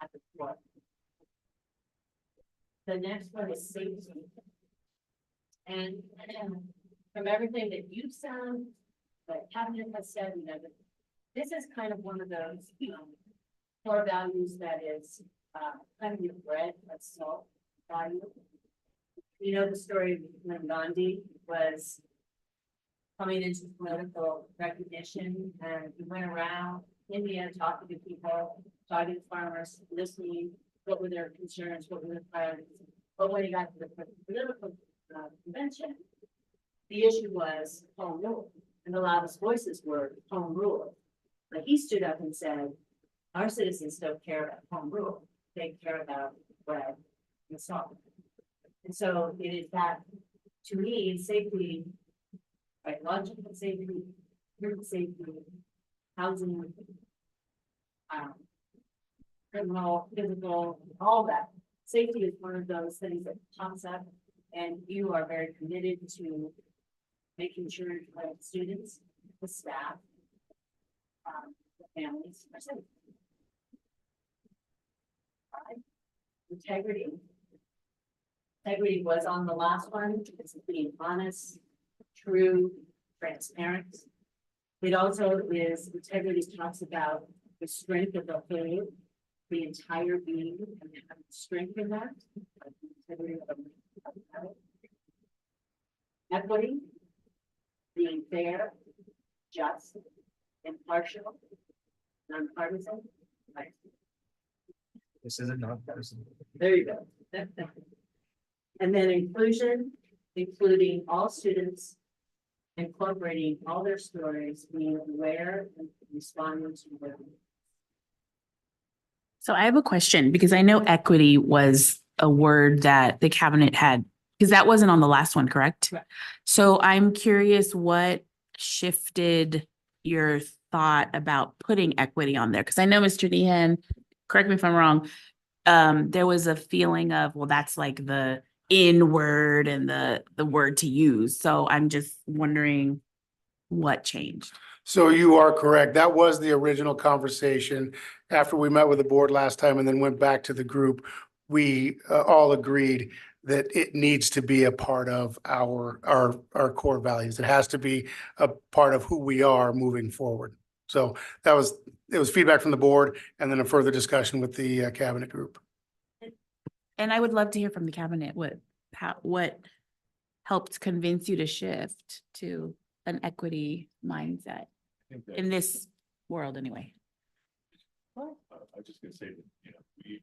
at the core. The next one is safety. And from everything that you've said, that Cabinet has said, you know, this is kind of one of those core values that is kind of your bread of salt value. You know, the story of when Gandhi was coming into political recognition, and he went around India talking to people, talking to farmers, listening, what were their concerns, what were their priorities. But when he got to the political convention, the issue was home rule, and the loudest voices were home rule. But he stood up and said, our citizens don't care about home rule, they care about bread and salt. And so it is that, to me, safety, right, logical safety, human safety, housing, criminal, physical, all that. Safety is one of those things that comes up, and you are very committed to making sure that students, the staff, the families are safe. Integrity. Integrity was on the last one. It's being honest, true, transparent. It also is, integrity talks about the strength of the whole, the entire being, and having strength in that. Integrity of equity, being fair, just, impartial, nonpartisan. Right. This is a nonpartisan. There you go. And then inclusion, including all students, incorporating all their stories, being aware and responding to them. So I have a question, because I know equity was a word that the cabinet had Because that wasn't on the last one, correct? Correct. So I'm curious what shifted your thought about putting equity on there? Because I know Mr. Dehan, correct me if I'm wrong, there was a feeling of, well, that's like the in word and the word to use. So I'm just wondering what changed. So you are correct. That was the original conversation. After we met with the board last time and then went back to the group, we all agreed that it needs to be a part of our core values. It has to be a part of who we are moving forward. So it was feedback from the board and then a further discussion with the cabinet group. And I would love to hear from the cabinet what helped convince you to shift to an equity mindset in this world anyway. I was just gonna say that, you know, we.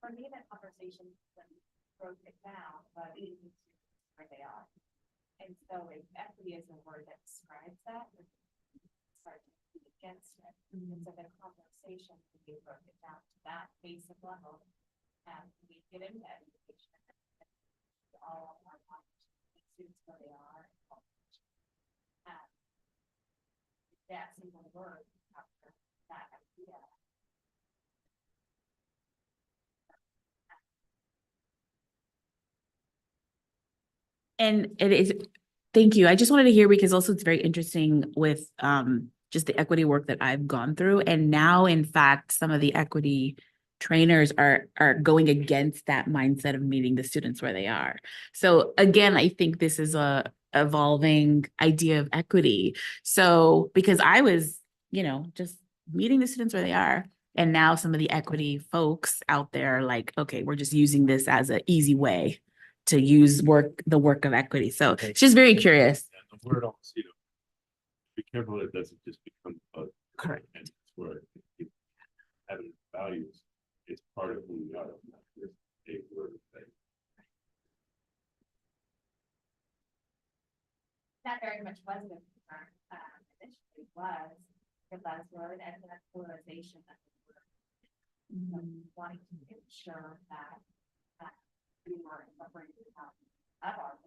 For me, that conversation broke it down, but it is where they are. And so if equity is a word that describes that, we start to be against it. And so the conversation, we broke it down to that basic level. And we get into education. All of our students where they are. And that single word after that idea. And it is, thank you. I just wanted to hear because also it's very interesting with just the equity work that I've gone through. And now, in fact, some of the equity trainers are going against that mindset of meeting the students where they are. So again, I think this is a evolving idea of equity. So because I was, just meeting the students where they are. And now some of the equity folks out there are like, okay, we're just using this as an easy way to use the work of equity. So it's just very curious. And the word also, be careful that it doesn't just become a. Correct. And it's where it having values, it's part of who we are. Not just a word thing. That very much was the concern, initially was the buzzword and the polarization of the word. Wanting to ensure that we were incorporating of our.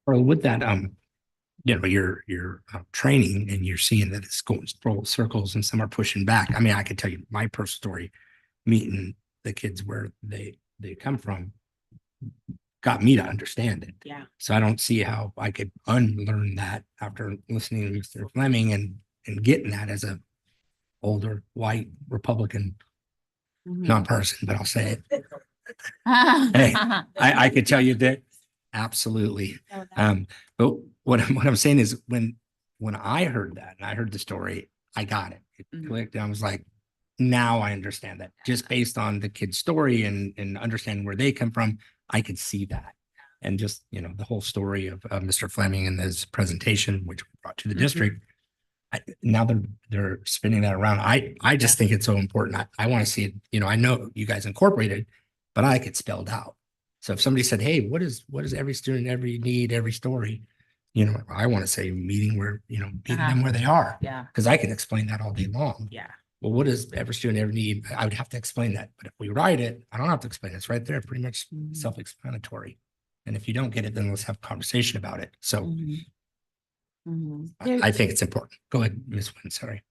Or with that, your training and you're seeing that it's going full circles and some are pushing back. I mean, I could tell you my personal story, meeting the kids where they come from got me to understand it. Yeah. So I don't see how I could unlearn that after listening to Mr. Fleming and getting that as a older white Republican, not person, but I'll say it. Hey, I could tell you that absolutely. But what I'm saying is when I heard that and I heard the story, I got it. It Mhm. clicked and I was like, now I understand that. Just based on the kid's story and understanding where they come from, I could see that. And just, you know, the whole story of Mr. Fleming and his presentation, which we brought to the Mhm. district. Now they're spinning that around. I just think it's so important. I want to see it, you know, I know you guys incorporated, but I like it spelled out. So if somebody said, hey, what is every student, every need, every story? You know, I want to say meeting where, you know, meeting them where they are. Yeah. Because I can explain that all day long. Yeah. Well, what does every student ever need? I would have to explain that. But if we write it, I don't have to explain it. It's right there, pretty much Mhm. self-explanatory. And if you don't get it, then let's have a conversation about it. So Mhm. Mhm. I think it's important. Go ahead, Ms. Wynn, sorry.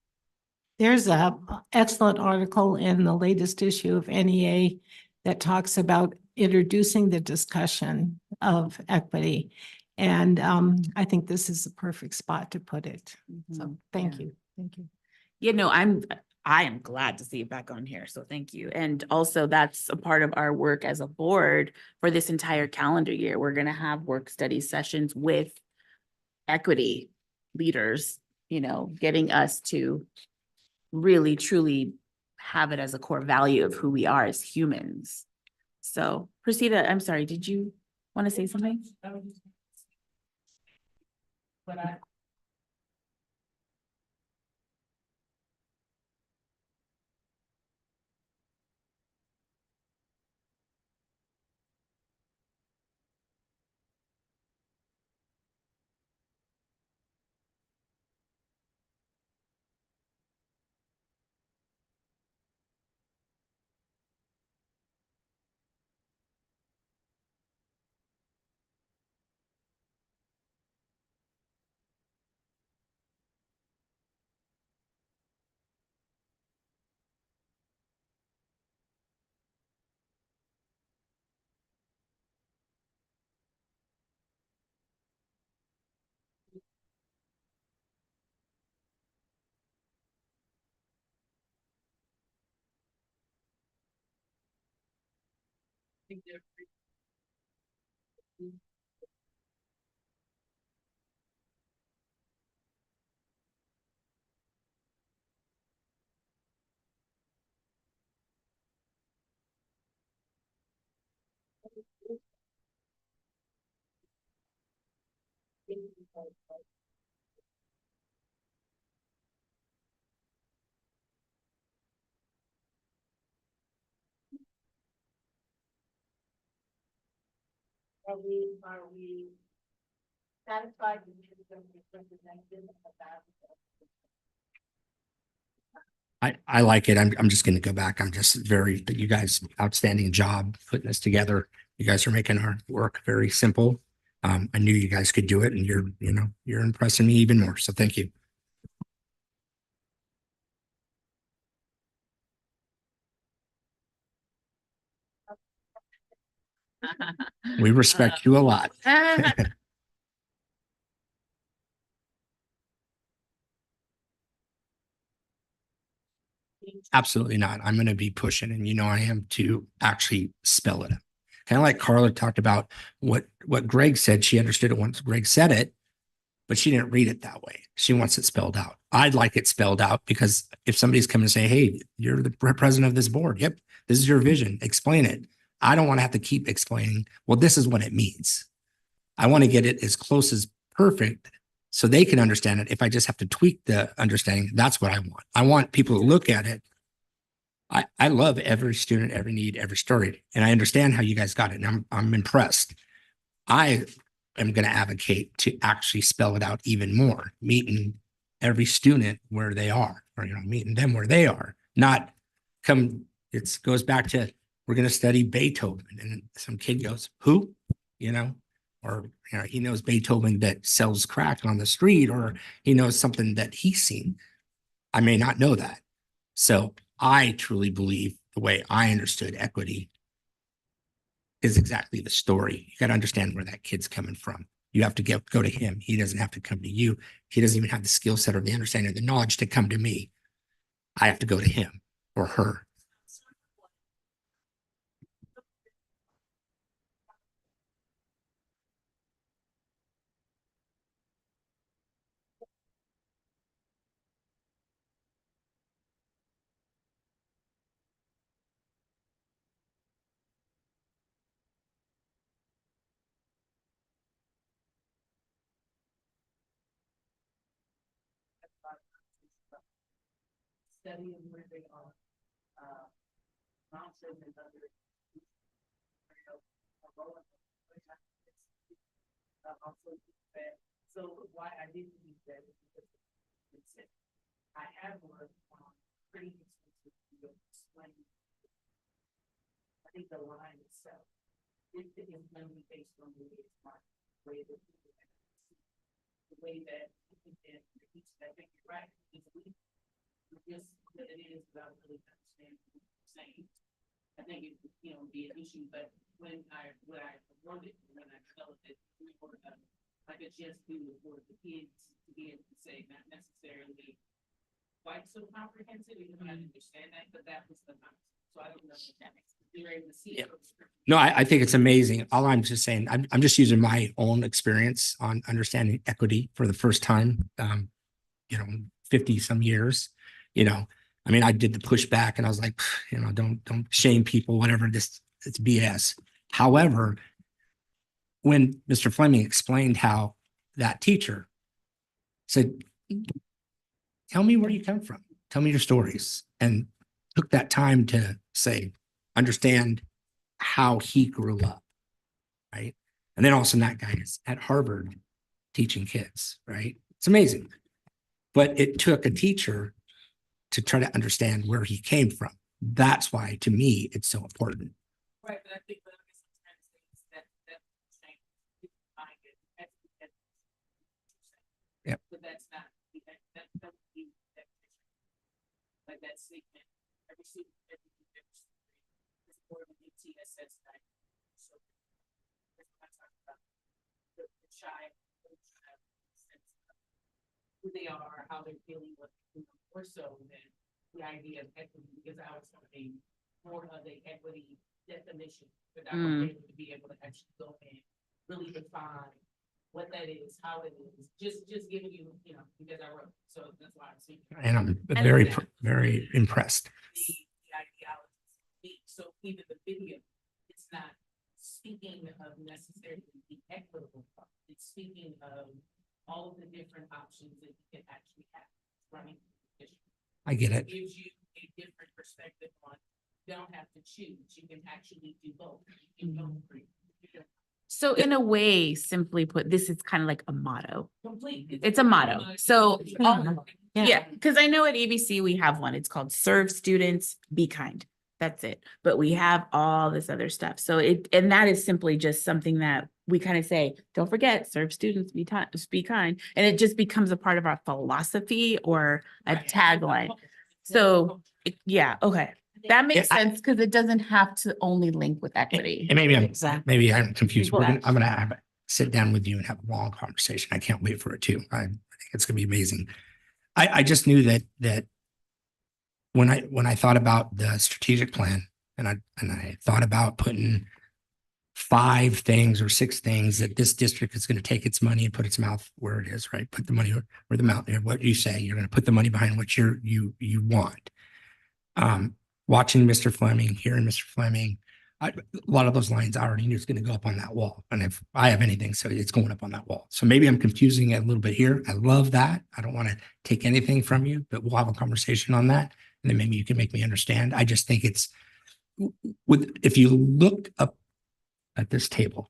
There's a excellent article in the latest issue of NEA that talks about introducing the discussion of equity. And I think this is the perfect spot to put it. So Mhm. thank Yeah. you. Thank you. You know, I am glad to see it back on here, so thank you. And also that's a part of our work as a board for this entire calendar year. We're gonna have work study sessions with equity leaders, you know, getting us to really truly have it as a core value of who we are as humans. So, Priscilla, I'm sorry, did you want to say something? Are we satisfied with the representation of that? I like it. I'm just going to go back. I'm just you guys, outstanding job putting this together. You guys are making our work very simple. I knew you guys could do it and you're impressing me even more. So thank you. We respect you a lot. Absolutely not. I'm going to be pushing, and you know I am, to actually spell it out. Kind of like Carla talked about what Greg said. She understood it once Greg said it, but she didn't read it that way. She wants it spelled out. I'd like it spelled out because if somebody's coming to say, hey, you're the president of this board. Yep. This is your vision. Explain it. I don't want to have to keep explaining. Well, this is what it means. I want to get it as close as perfect so they can understand it. If I just have to tweak the understanding, that's what I want. I want people to look at it. I love every student, every need, every story, and I understand how you guys got it. And I'm impressed. I am going to advocate to actually spell it out even more, meeting every student where they are, or meeting them where they are. Not come. It goes back to we're going to study Beethoven, and some kid goes, "Who?" Or he knows Beethoven that sells crack on the street, or he knows something that he's seen. I may not know that. So I truly believe the way I understood equity is exactly the story. You got to understand where that kid's coming from. You have to go to him. He doesn't have to come to you. He doesn't even have the skill set or the understanding or the knowledge to come to me. I have to go to him or her. studying where they are, mountains and other. Also, that, so why I didn't use that is because I have worked on pretty extensive field explaining. I think the line itself, it is going to be based on the way it's marked, the way that people have to see, the way that people can reach that. I think you're right. It's just that it is about really understanding what you're saying. I think it, be an issue, but when I wrote it, when I developed it, we were like a just do it for the kids to be able to say, not necessarily quite so comprehensive, even though I understand that, but that was the concept. So I don't know if that makes sense. You're able to see it. No, I think it's amazing. All I'm just saying, I'm just using my own experience on understanding equity for the first time, 50 some years, I mean, I did the pushback and I was like, don't shame people, whatever, it's BS. However, when Mr. Fleming explained how that teacher said, tell me where you come from, tell me your stories, and took that time to say, understand how he grew up, right? And then also that guy is at Harvard teaching kids, right? It's amazing. But it took a teacher to try to understand where he came from. That's why, to me, it's so important. Right, but I think that find it. Yep. But that's not, that doesn't mean that. Like that statement, every student, is more of an MTSS type. So that's what I talk about. The child, who they are, how they're feeling, what, more so than the idea of equity, because I was going to be more of the equity definition, but I was able to be able to actually go in, really define what that is, how it is, just giving you, because I wrote, so that's why I'm saying. And I'm very, very impressed. The ideology. So even the video, it's not speaking of necessarily the equitable part. It's speaking of all of the different options that you can actually have running. I get it. Gives you a different perspective on, you don't have to choose, you can actually do both. You can go free. So in a way, simply put, this is kind of like a motto. Complete. It's a motto. So, Yeah. yeah, because I know at ABC we have one. It's called Serve Students, Be Kind. That's it. But we have all this other stuff. So and that is simply just something that we kind of say, don't forget, serve students, be kind. And it just becomes a part of our philosophy or a tagline. So, yeah, okay. That makes Yeah, sense because it doesn't have to only link with equity. And maybe Exactly. I'm confused. I'm gonna sit down with you and have a long conversation. I can't wait for it too. I think it's gonna be amazing. I just knew that when I thought about the strategic plan and I thought about putting 5 things or 6 things that this district is going to take its money and put its mouth where it is, right? Put the money where the mouth, what you say, you're going to put the money behind what you want. Watching Mr. Fleming, hearing Mr. Fleming, a lot of those lines I already knew is going to go up on that wall. And if I have anything, so it's going up on that wall. So maybe I'm confusing it a little bit here. I love that. I don't want to take anything from you, but we'll have a conversation on that. And then maybe you can make me understand. I just think it's if you look up at this table,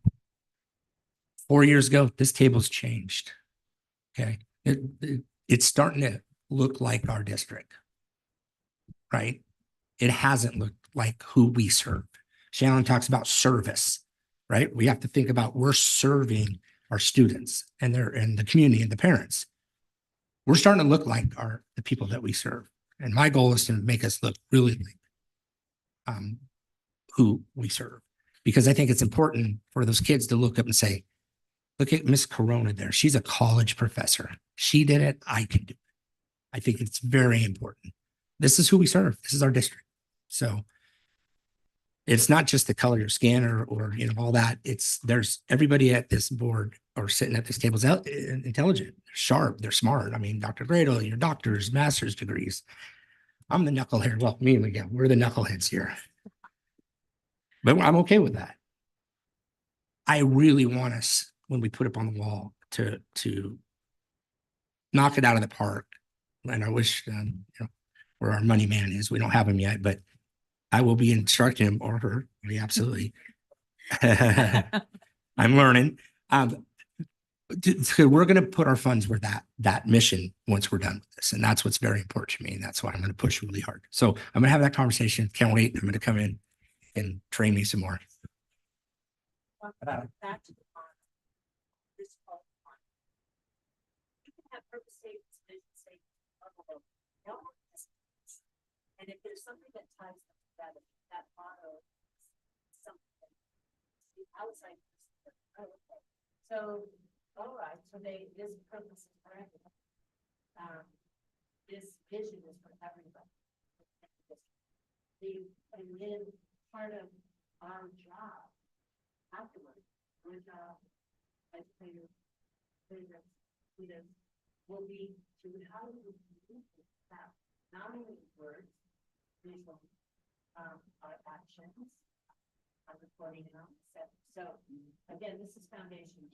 4 years ago, this table's changed. Okay. It's starting to look like our district, right? It hasn't looked like who we serve. Shannon talks about service, right? We have to think about we're serving our students and the community and the parents. We're starting to look like the people that we serve. And my goal is to make us look really like who we serve, because I think it's important for those kids to look up and say, look at Miss Corona there. She's a college professor. She did it. I can do it. I think it's very important. This is who we serve. This is our district. So it's not just the color of your skin or all that. There's everybody at this board or sitting at this table is intelligent, they're sharp, they're smart. I mean, Dr. Grado, your doctors, master's degrees. I'm the knucklehead. Well, me and Miguel, we're the knuckleheads here. But I'm okay with that. I really want us, when we put up on the wall, to knock it out of the park. And I wish, we're where our money man is. We don't have him yet, but I will be instructing him or her. Yeah, absolutely. I'm learning. So we're going to put our funds where that mission once we're done with this. And that's what's very important to me. And that's why I'm going to push really hard. So I'm going to have that conversation. Can't wait. I'm going to come in and train me some more. Back to the bond. This called bond. You can have purpose statements, vision statements, and if there's something that ties them together, that motto is something that the outside. So, all right, so this purpose is for everyone. This vision is for everybody. And then part of our job afterwards, with educators, leaders, will be to how do we communicate that, not only words, visual, our actions, our reporting and all that. So again, this is foundation.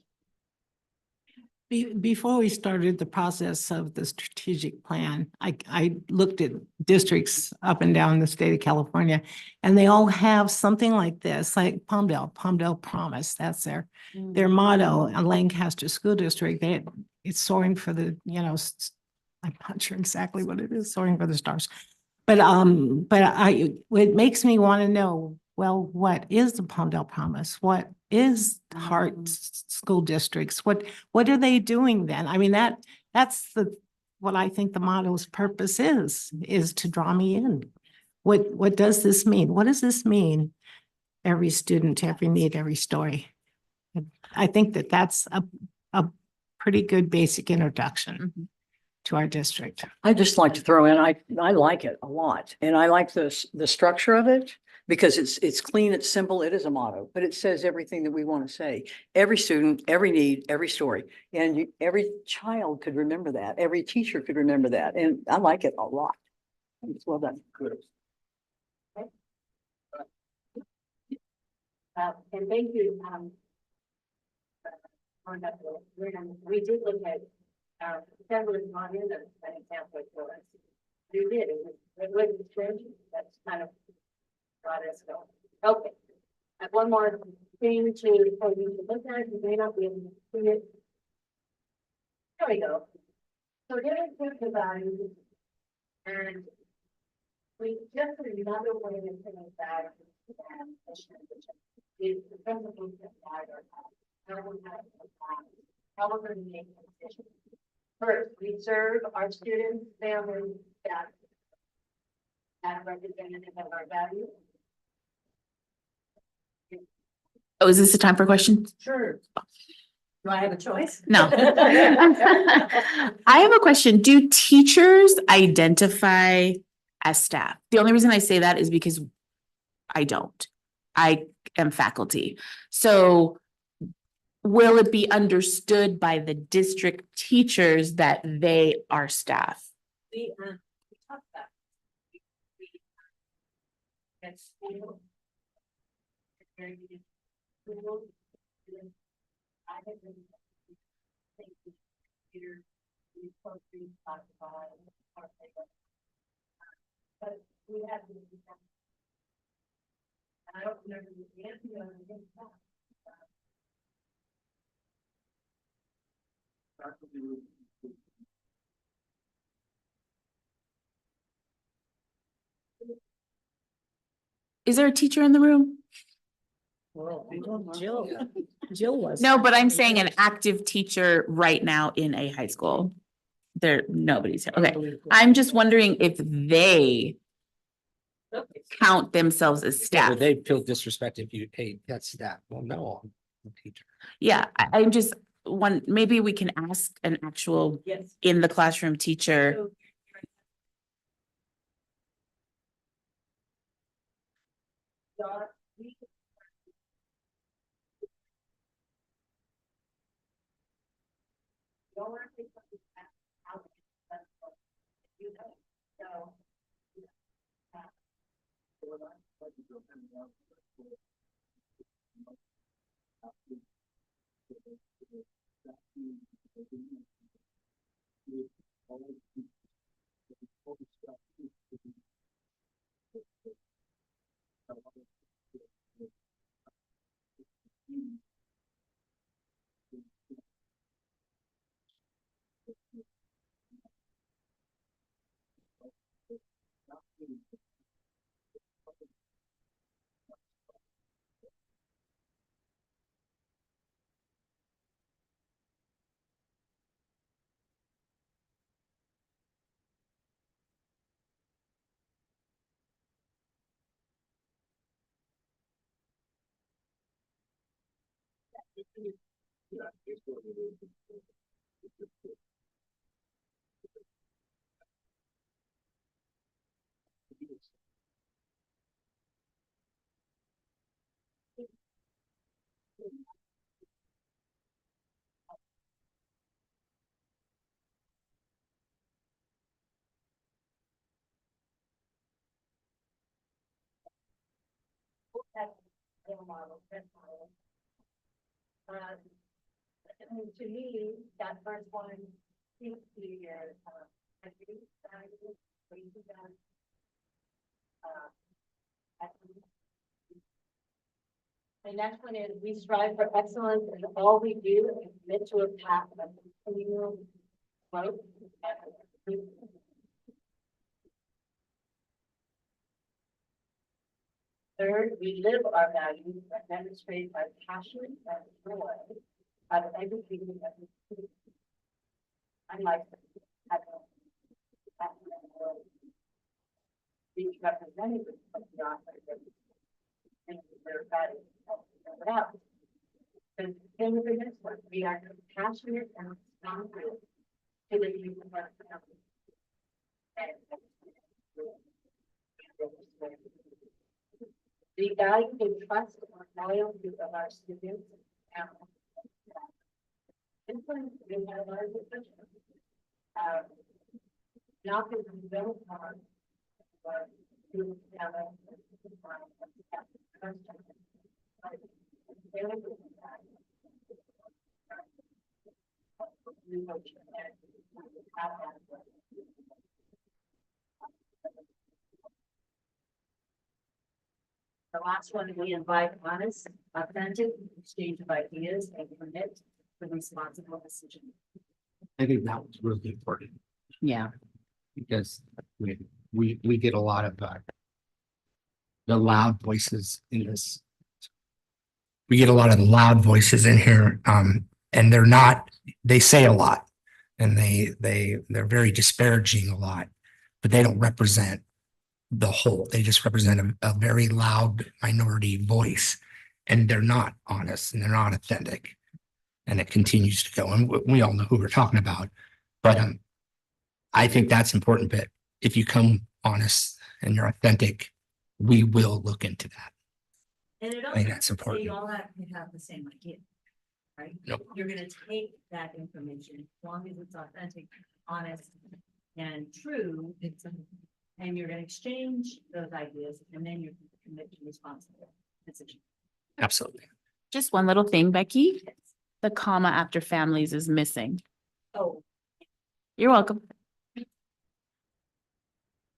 Before we started the process of the strategic plan, I looked at districts up and down the state of California, and they all have something like this, like Palmdale Promise, that's their motto, and Lancaster School District, it's soaring for the, I'm not sure exactly what it is, soaring for the stars. But it makes me want to know, well, what is the Palmdale Promise? What is Hart School Districts? What are they doing then? I mean, that's what I think the motto's purpose is to draw me in. What does this mean? What does this mean? Every student, every need, every story. I think that's a pretty good basic introduction to our district. I'd just like to throw in, I like it a lot, and I like the structure of it because it's clean, it's simple, it is a motto, but it says everything that we want to say. Every student, every need, every story, and every child could remember that. Every teacher could remember that, and I like it a lot. It's well done. And thank you. We did look at Assembly on in an example for us. We did. It wasn't strange. That's kind of got us going. Okay. I have one more thing for you to look at. You may not be able to see it. There we go. So here is the values, and we just another way of thinking about is the principles that guide our how we're going to make decisions. First, we serve our students, families, staff, as representative of our values. Oh, is this the time for questions? Sure. Do I have a choice? No. I have a question. Do teachers identify as staff? The only reason I say that is because I don't. I am faculty. So will it be understood by the district teachers that they are staff? We talked about that's school. It's very good. School. I have been thinking here we closely talked about but we have to do that. I don't remember the answer on the Is there a teacher in the room? Jill was. No, but I'm saying an active teacher right now in a high school. Nobody's here. Okay. I'm just wondering if they count themselves as Yeah, staff. but they feel disrespected if you, hey, that's that. Well, no, I'm a teacher. Yeah, I'm just maybe we can ask an actual yes. in the classroom teacher. So, To me, that first one seems to be the next one is we strive for excellence in all we do and commit to a path of continual growth. Third, we live our values and demonstrate our passion and joy out of everything that we do. Unlike these representatives of the office and their values. And then with the next one, we are compassionate and responsive to the people of our family. We value the trust and loyalty of our students and families. We have our decisions. Not that we don't harm, but to gather the last one, we invite honest, authentic exchange of ideas and commit to responsible decision. I think that was really important Yeah. because we get a lot of the loud voices in this. We get a lot of the loud voices in here, and they say a lot, and they're very disparaging a lot, but they don't represent the whole. They just represent a very loud minority voice, and they're not honest and they're not authentic, and it continues to go. And we all know who we're talking about, but I think that's important. But if you come honest and you're authentic, we will look into that. And it I also think that's doesn't say important. you all have to have the same idea, right? Nope. You're gonna take that information, as long as it's authentic, honest, and true, and you're gonna exchange those ideas, and then you're gonna commit to responsible decision. Absolutely. Just one little thing, Becky. The comma after families is missing. Oh, You're welcome.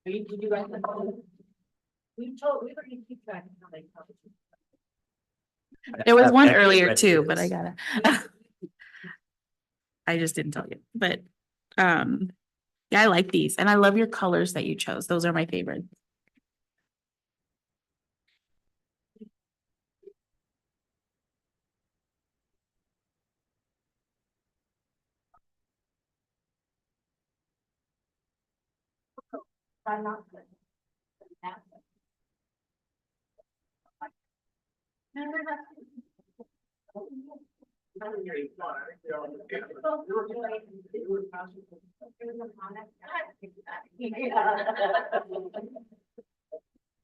Did you write the phone? We already keep track of how they publish it. There was one earlier too, but I gotta. I just didn't tell you, but, yeah, I like these and I love your colors that you chose. Those are my favorite. I'm not good.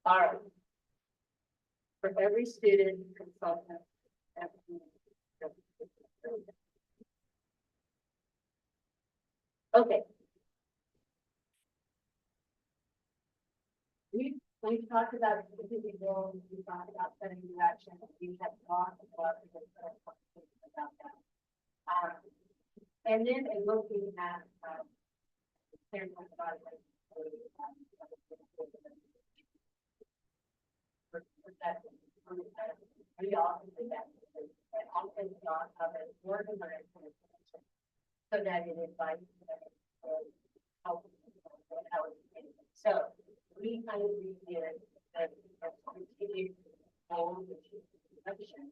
All right. For every student, consultant. Okay. We talked about specific goals, we talked about setting direction, we have talked about that. And then in looking at, We all do that. And often not of it, more than that. So that it invites. Help. So we kind of redid the strategic goal, which is election.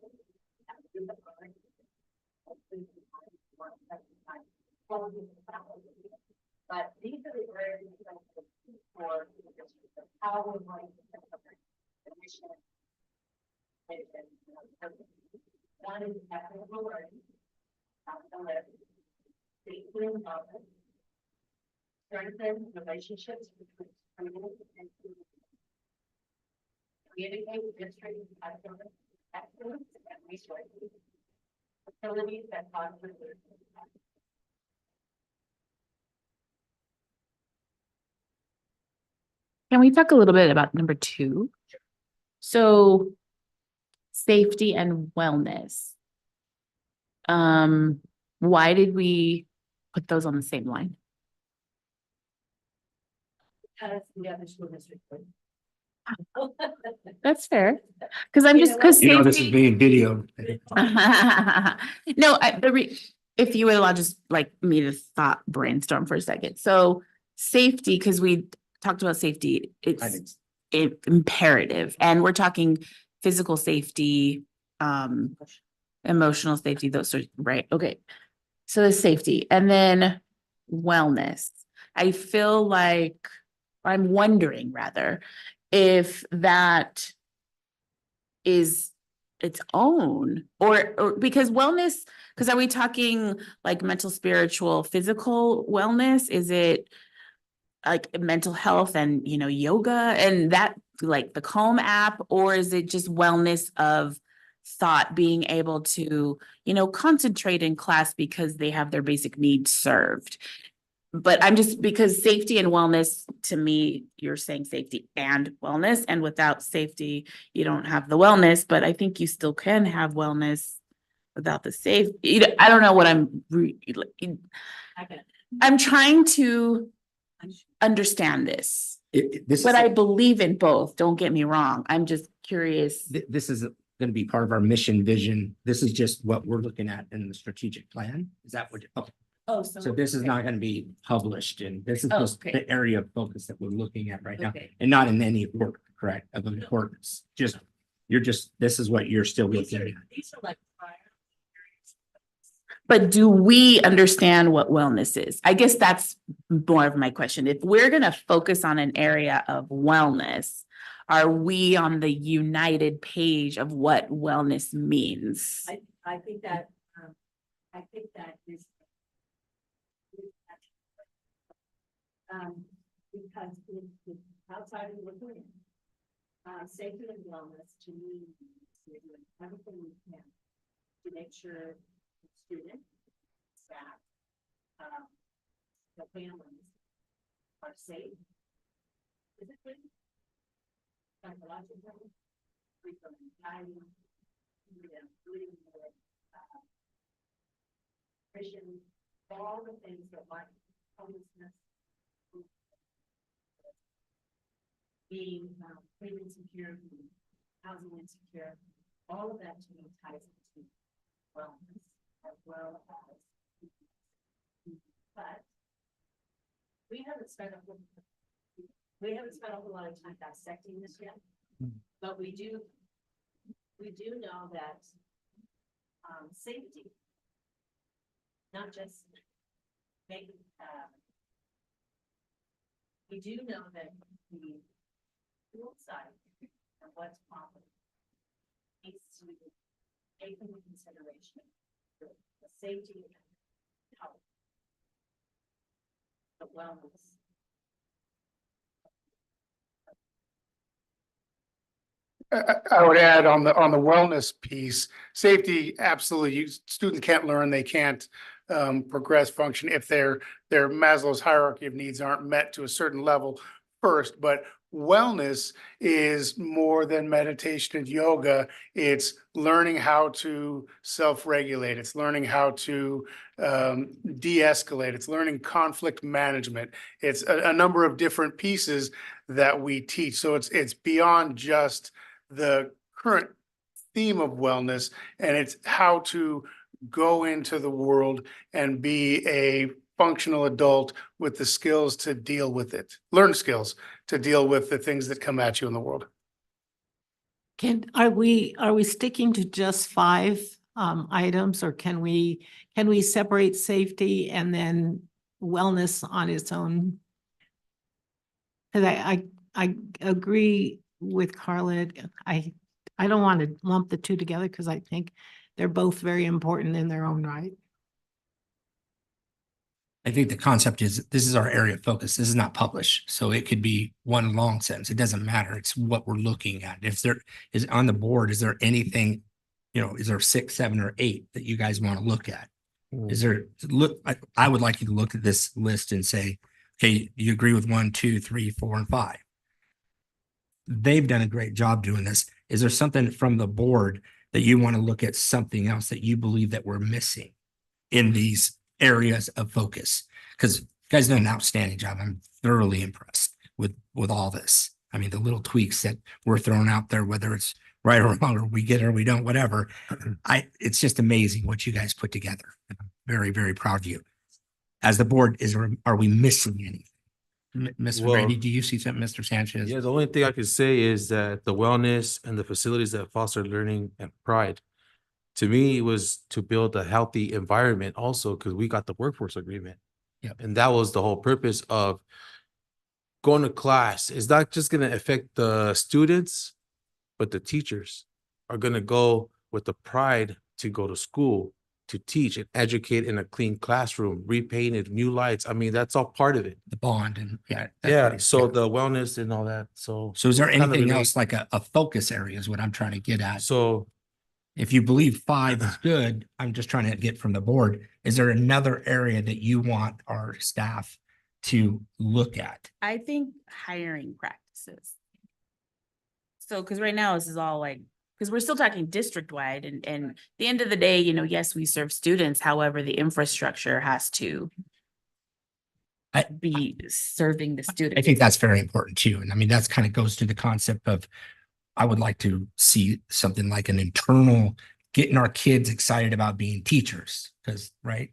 But these are the areas for how we're going to the mission. One is equitable learning, how to live, safely in office, strengthen relationships between students and students, communicate with district excellence and resources, facilities that foster learning. Can we talk a little bit about number 2? So safety and wellness. Why did we put those on the same line? Because the other school district. That's fair. Because I'm just, because You know, this is safety. being videoed. No, if you would allow just like me to thought brainstorm for a second. So safety, because we talked about safety, it's imperative, and we're talking physical safety, emotional safety, those sorts, right? Okay. So the safety, and then wellness. I feel like, I'm wondering rather, if that is its own, or because wellness, because are we talking like mental, spiritual, physical wellness? Is it like mental health and, you know, yoga and that, like the Calm app, or is it just wellness of thought, being able to, you know, concentrate in class because they have their basic needs served? But I'm just, because safety and wellness, to me, you're saying safety and wellness, and without safety, you don't have the wellness, but I think you still can have wellness without the safety. I don't know what I'm trying to understand this, This but is, I believe in both. Don't get me wrong. I'm just curious. this is going to be part of our mission vision. This is just what we're looking at in the strategic plan. Is that what? Okay. Oh, So this is not going to be published, and this is Oh, just okay. the area of focus that we're looking at right now, Okay. and not in any order, correct, of importance. Just, this is what you're still looking at. These are like prior. But do we understand what wellness is? I guess that's more of my question. If we're going to focus on an area of wellness, are we on the united page of what wellness means? I think that is. Because it's outside of what we're in. Safety and wellness to me, we're doing everything we can to make sure the student, staff, the families are safe. Physically, psychologically, free from anxiety, breathing, depression, all the things that like homelessness, being food insecure, being housing insecure, all of that to me ties into wellness as well as. But we haven't spent a whole lot of time dissecting this yet, but we do know that safety, not just making. We do know that the school side and what's proper needs to take into consideration the safety and health, the wellness. I would add on the wellness piece, safety, absolutely. Students can't learn, they can't progress, function if their Maslow's hierarchy of needs aren't met to a certain level first. But Wellness is more than meditation and yoga. It's learning how to self-regulate. It's learning how to de-escalate. It's learning conflict management. It's a number of different pieces that we teach. So it's beyond just the current theme of wellness, and it's how to go into the world and be a functional adult with the skills to deal with it, learn skills to deal with the things that come at you in the world. Are we sticking to just five items, or can we separate safety and then wellness on its own? Cause I agree with Carla. I don't want to lump the two together because I think they're both very important in their own right. I think the concept is, this is our area of focus. This is not published. So it could be one long sentence. It doesn't matter. It's what we're looking at. If there is on the board, is there anything, is there 6, 7, or 8 that you guys want to look at? Is there, I would like you to look at this list and say, okay, you agree with 1, 2, 3, 4, and 5. They've done a great job doing this. Is there something from the board that you want to look at, something else that you believe that we're missing in these areas of focus? Because you guys done an outstanding job. I'm thoroughly impressed with all this. I mean, the little tweaks that we're throwing out there, whether it's right or wrong, or we get it or we don't, whatever. It's just amazing what you guys put together. I'm very, very proud of you. As the board, are we missing anything? Mr. Well- Brady, do you see something, Mr. Sanchez? Yeah, the only thing I could say is that the wellness and the facilities that foster learning and pride, to me, was to build a healthy environment also, because we got the workforce agreement. Yep. And that was the whole purpose of going to class. It's not just going to affect the students, but the teachers are going to go with the pride to go to school, to teach and educate in a clean classroom, repainted, new lights. I mean, that's all part of it. The bond and yeah. Yeah, so the wellness and all that, so. So is there kind of anything relate- else like a focus area is what I'm trying to get at? So If you believe 5 is good, I'm just trying to get from the board. Is there another area that you want our staff to look at? I think hiring practices. So, because right now this is all like, because we're still talking district-wide and at the end of the day, yes, we serve students. However, the infrastructure has to be serving the students. I think that's very important too. And I mean, that's kind of goes to the concept of, I would like to see something like an internal, getting our kids excited about being teachers, because, right?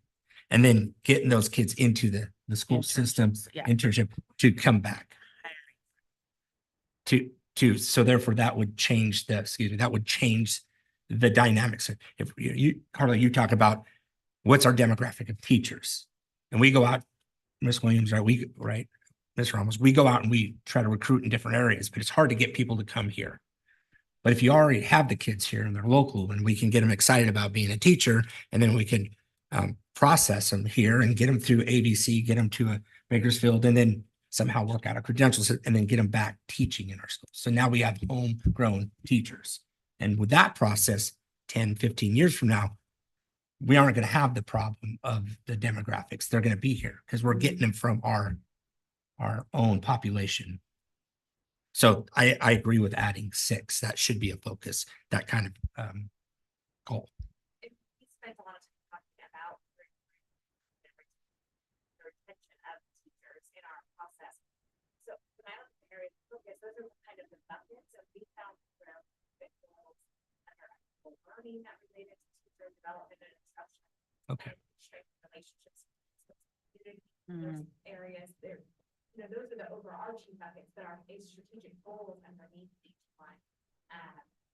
And then getting those kids into the school system, yeah. internship to come back. So therefore that would change the dynamics. If Carla, you talk about what's our demographic of teachers, and we go out, Miss Williams, right? Ms. Ramos, we go out and we try to recruit in different areas, but it's hard to get people to come here. But if you already have the kids here and they're local, and we can get them excited about being a teacher, and then we can process them here and get them through ABC, get them to a Bakersfield, and then somehow work out a credentials and then get them back teaching in our schools. So now we have homegrown teachers. And with that process, 10, 15 years from now, we aren't going to have the problem of the demographics. They're going to be here because we're getting them from our own population. So I agree with adding 6. That should be a focus, that kind of goal. We spent a lot of time talking about the retention of teachers in our process. So when I look at the area of focus, those are kind of the buckets that we found under learning that related to teacher development and instruction. Okay. Strengthen relationships. Those areas there. Those are the overarching buckets that are a strategic goals underneath each one.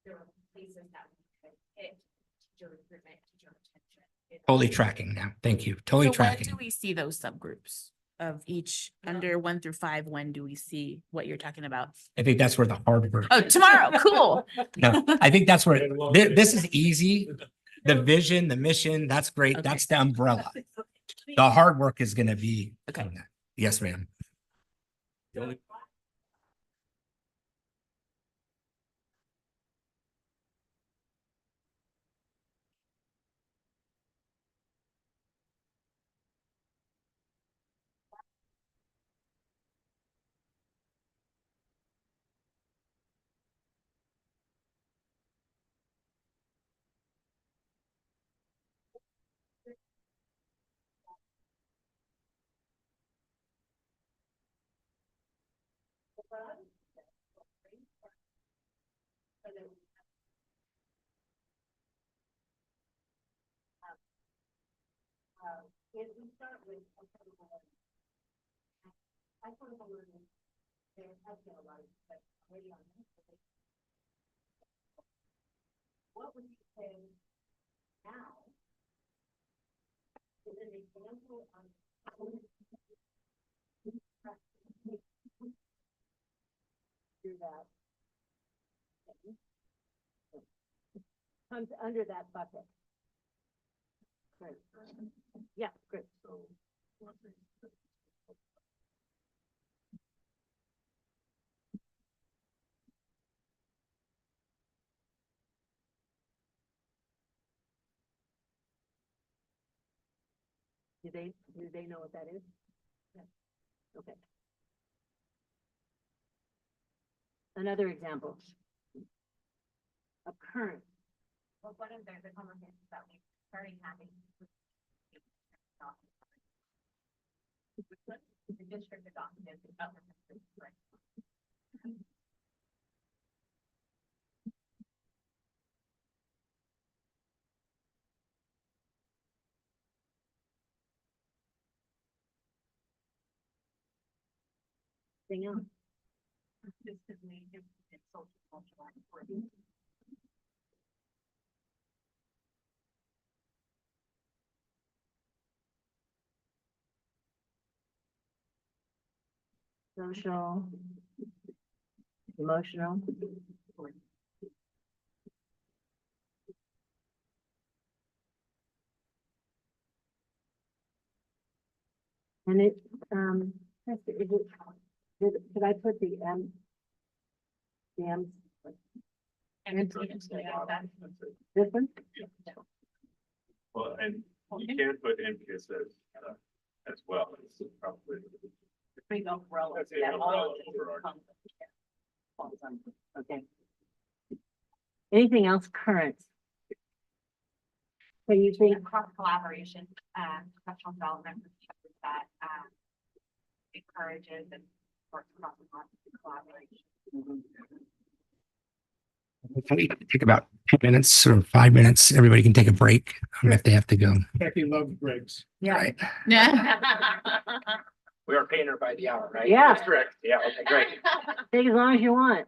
There are places that we could hit teacher recruitment, teacher retention. Totally tracking now. Thank you. Totally So when tracking. do we see those subgroups of each under 1 through 5? When do we see what you're talking about? I think that's where the hard work. Oh, tomorrow. Cool. No, I think that's where this is easy. The vision, the mission, that's great. Okay. That's the umbrella. The hard work is going to be. Okay. on that. Yes, ma'am. If we start with equitable learning, there has been a lot of discussion already on this. What would you say now is an example of do that comes under that bucket? Great. Yeah, great. Do they know what that is? Yeah. Okay. Another example. A current. Well, one of the conversations that we started having. The district adopted the government. Thing else. Just because we do it's social cultural. Social. Emotional. And it, is it, did I put the M? The M? This one? Well, and you can put MPS as well. It's probably. Big umbrella. That's the that all umbrella of these overarching. come. Okay. Anything else current? So you think, Cross collaboration, professional development that, encourages and works across the collaboration. Can we take about 2 minutes or 5 minutes? Everybody can take a break if they have to go. Becky loves breaks. yeah, Right. We are paying her by the hour, right? Yeah. That's correct. Yeah, okay, great. take as long as you want.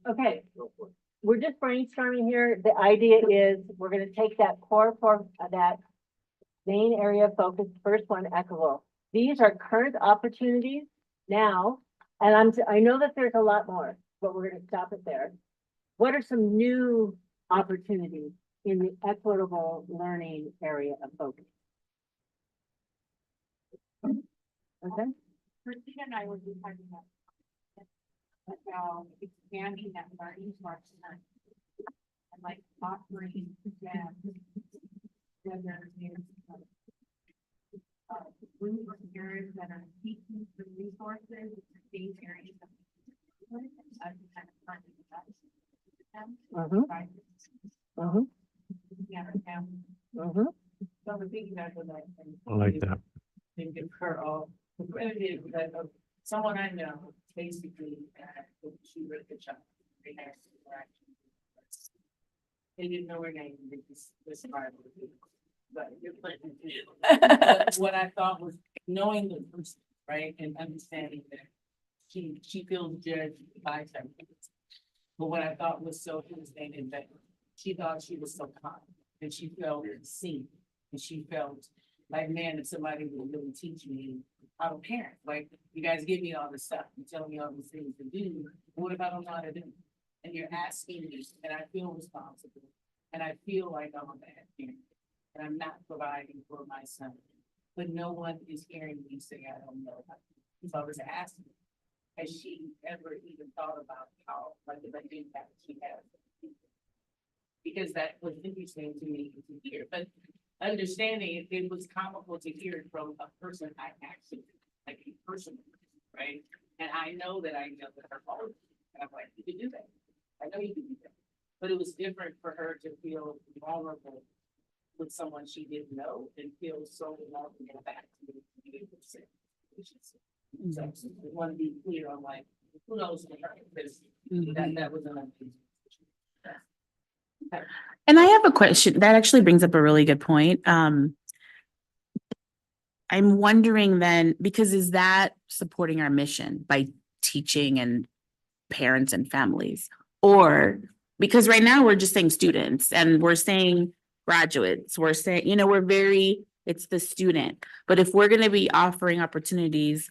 Okay, we're just brainstorming here. The idea is we're gonna take that core for that main area of focus, first one, equitable. These are current opportunities now, and I know that there's a lot more, but we're gonna stop it there. What are some new opportunities in the equitable learning area of focus? Okay, Christina and I were just talking about expanding that learning to our students. And like offering them whether group of parents that are teaching the resources, these areas of kind of funding them. Yeah, so the big guys are like. I like that. And give her all the credit that someone I know basically she wrote the job. They had interaction. They didn't know her name, they just described her. But you're putting it. What I thought was knowing the person, right, and understanding that she feels judged by something. But what I thought was so interesting is that she thought she was so kind and she felt seen and she felt like, man, if somebody would really teach me how to parent, like, you guys give me all this stuff, you tell me all these things to do, what if I don't know how to do? And you're asking me, and I feel responsible, and I feel like I'm a bad parent, and I'm not providing for my son, but no one is hearing me say, I don't know how to. So I was asking, has she ever even thought about how, like, the impact she has? Because that was interesting to me to hear, but understanding it was comical to hear it from a person I actually, like a person, right? And I know that her fault. And I'm like, you can do that. I know you can do that. But it was different for her to feel vulnerable with someone she didn't know and feel so loved and back to be able to say. So I want to be clear on like, who knows for her, because that was an amazing. And I have a question that actually brings up a really good point. I'm wondering then, because is that supporting our mission by teaching and parents and families? Or because right now we're just saying students and we're saying graduates, we're saying, it's the student. But if we're going to be offering opportunities,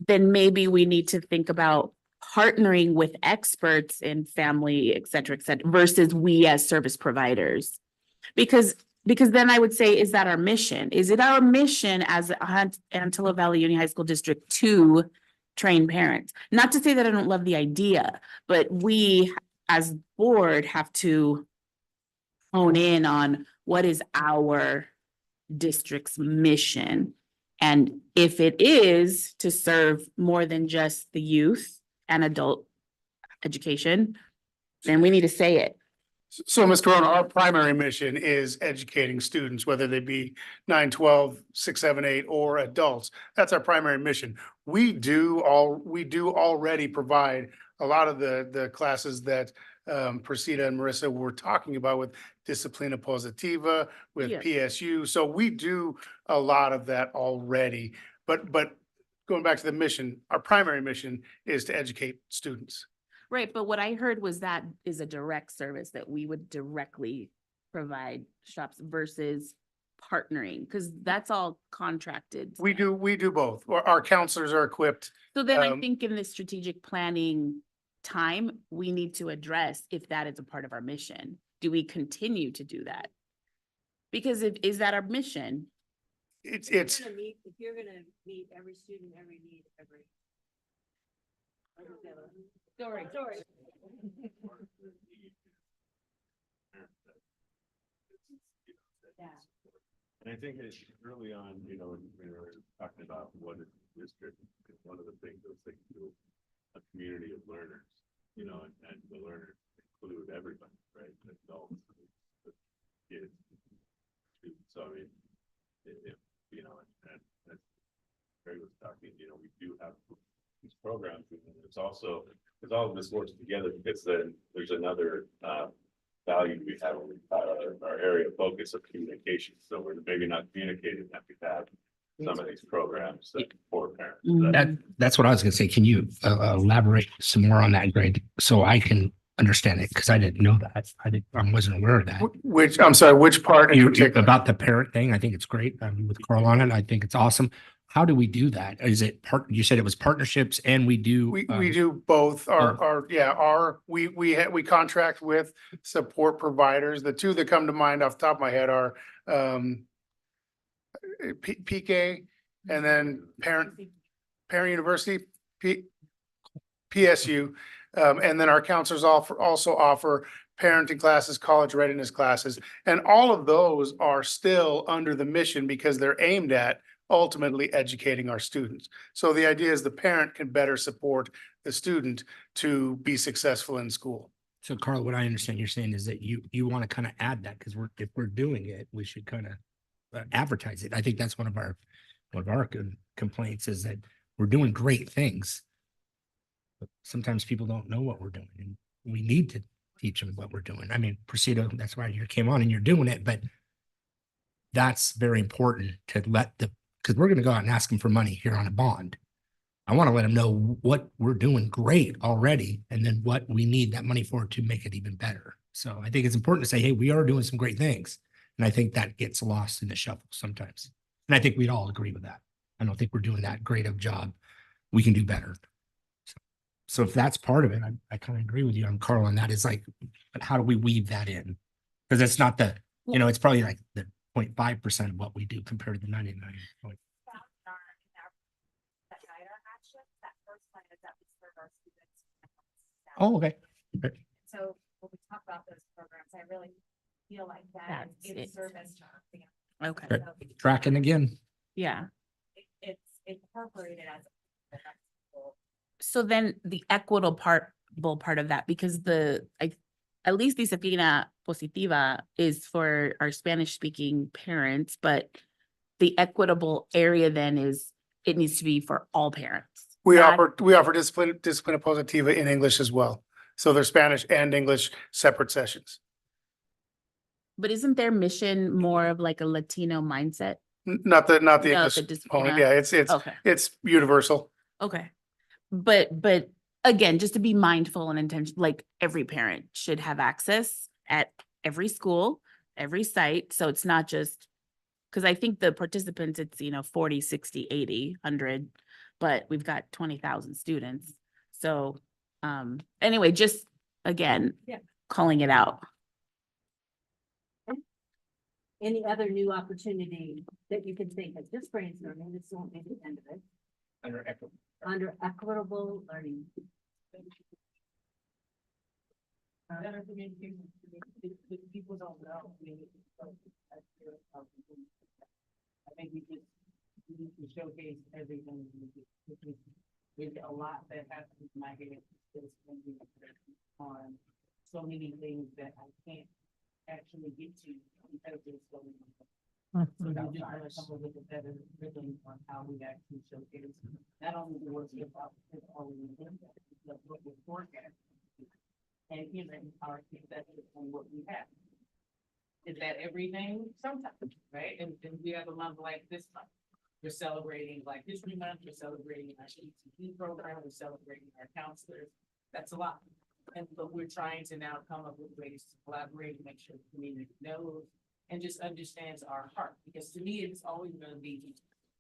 then maybe we need to think about partnering with experts in family, et cetera, versus we as service providers. Because then I would say, is that our mission? Is it our mission as Antelope Valley Union High School District to train parents? Not to say that I don't love the idea, but we as board have to hone in on what is our district's mission. And if it is to serve more than just the youth and adult education, then we need to say it. So, Ms. Corona, our primary mission is educating students, whether they be 9, 12, 6, 7, 8, or adults. That's our primary mission. We do already provide a lot of the classes that Persida and Marissa were talking about with Disciplina Positiva, with Yeah. PSU. So we do a lot of that already. But going back to the mission, our primary mission is to educate students. Right, but what I heard was that is a direct service that we would directly provide shops versus partnering, because that's all contracted. We do both. Our counselors are equipped. So then I um, think in the strategic planning time, we need to address if that is a part of our mission. Do we continue to do that? Because is that our mission? It's If you're gonna meet every student, every need, every. Sorry. Yeah. And I think it's early on, when we were talking about what is district, one of the things was like a community of learners, and the learners include everybody, right? Adults, the kids, students. So I mean, and as Greg was talking, we do have these programs, and it's also, because all of this works together, because then there's another value we have in our area of focus of communication. So we're maybe not communicating that we have some of these programs that for parents. That's what I was gonna say. Can you elaborate some more on that, Greg? So I can understand it, because I didn't know that. I wasn't aware of that. Which, I'm sorry, which part in You, particular? about the parent thing, I think it's great. I'm with Carl on it. I think it's awesome. How do we do that? Is it you said it was partnerships and we do. We do both. We contract with support providers. The two that come to mind off the top of my head are PK and then Parent University, PSU. And then our counselors also offer parenting classes, college readiness classes. And all of those are still under the mission because they're aimed at ultimately educating our students. So the idea is the parent can better support the student to be successful in school. So Carl, what I understand you're saying is that you want to kind of add that, because if we're doing it, we should kind of advertise it. I think that's one of our complaints is that we're doing great things. But sometimes people don't know what we're doing, and we need to teach them what we're doing. I mean, Presidio, that's why you came on and you're doing it, but that's very important to because we're going to go out and ask them for money here on a bond. I want to let them know what we're doing great already, and then what we need that money for to make it even better. So I think it's important to say, hey, we are doing some great things. And I think that gets lost in the shuffle sometimes. And I think we'd all agree with that. I don't think we're doing that great of a job. We can do better. So if that's part of it, I kind of agree with you. I'm Carl on that. It's like, but how do we weave that in? Because it's not it's probably like the 0.5% of what we do compared to the 99. That guide our actions, that first one is that we serve our students. Oh, okay. So when we talk about those programs, I really feel like that That's is it. service to our family. Okay. Good. Tracking again. Yeah. It's incorporated as a So then the equitable part of that, because at least the Disciplina Positiva is for our Spanish speaking parents, but the equitable area then is, it needs to be for all parents. We not- offer discipline positiva in English as well. So there's Spanish and English separate sessions. But isn't their mission more of like a Latino mindset? Not the No, English the component. Disciplina. Yeah, Okay. it's universal. Okay. But again, just to be mindful and intention, like every parent should have access at every school, every site. So it's not just, because I think the participants, it's, 40, 60, 80, 100, but we've got 20,000 students. So anyway, just again, Yeah. calling it out. Any other new opportunity that you can think of, just brainstorming, this won't be the end of it, under equitable learning. Better communication, people don't know. I think we need to showcase everything. There's a lot that happens in my head on so many things that I can't actually get to because there's so many. So we just want to come up with a better rhythm on how we actually showcase not only the work about all we do, but what we're forecasting. And even our perspective on what we have. Is that everything? Sometimes, right? And we have a month like this month. We're celebrating Black History Month, we're celebrating our ECP program, we're celebrating our counselors. That's a lot. But we're trying to now come up with ways to collaborate, make sure the community knows and just understands our heart. Because to me, it's always going to be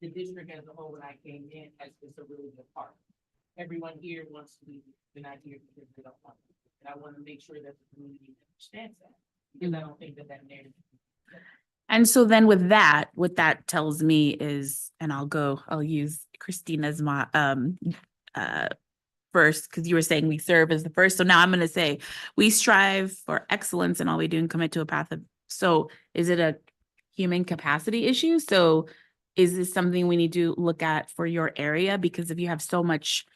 the district as a whole. When I came in, has just a really good heart. Everyone here wants to be, they're not here because they don't want to. And I want to make sure that the community understands that, because I don't think that narrative. And so then with that, what that tells me is, and I'll use Christina's first, because you were saying we serve as the first. So now I'm going to say we strive for excellence in all we do and commit to a path of, so is it a human capacity issue? So is this something we need to look at for your area? Because if you have so much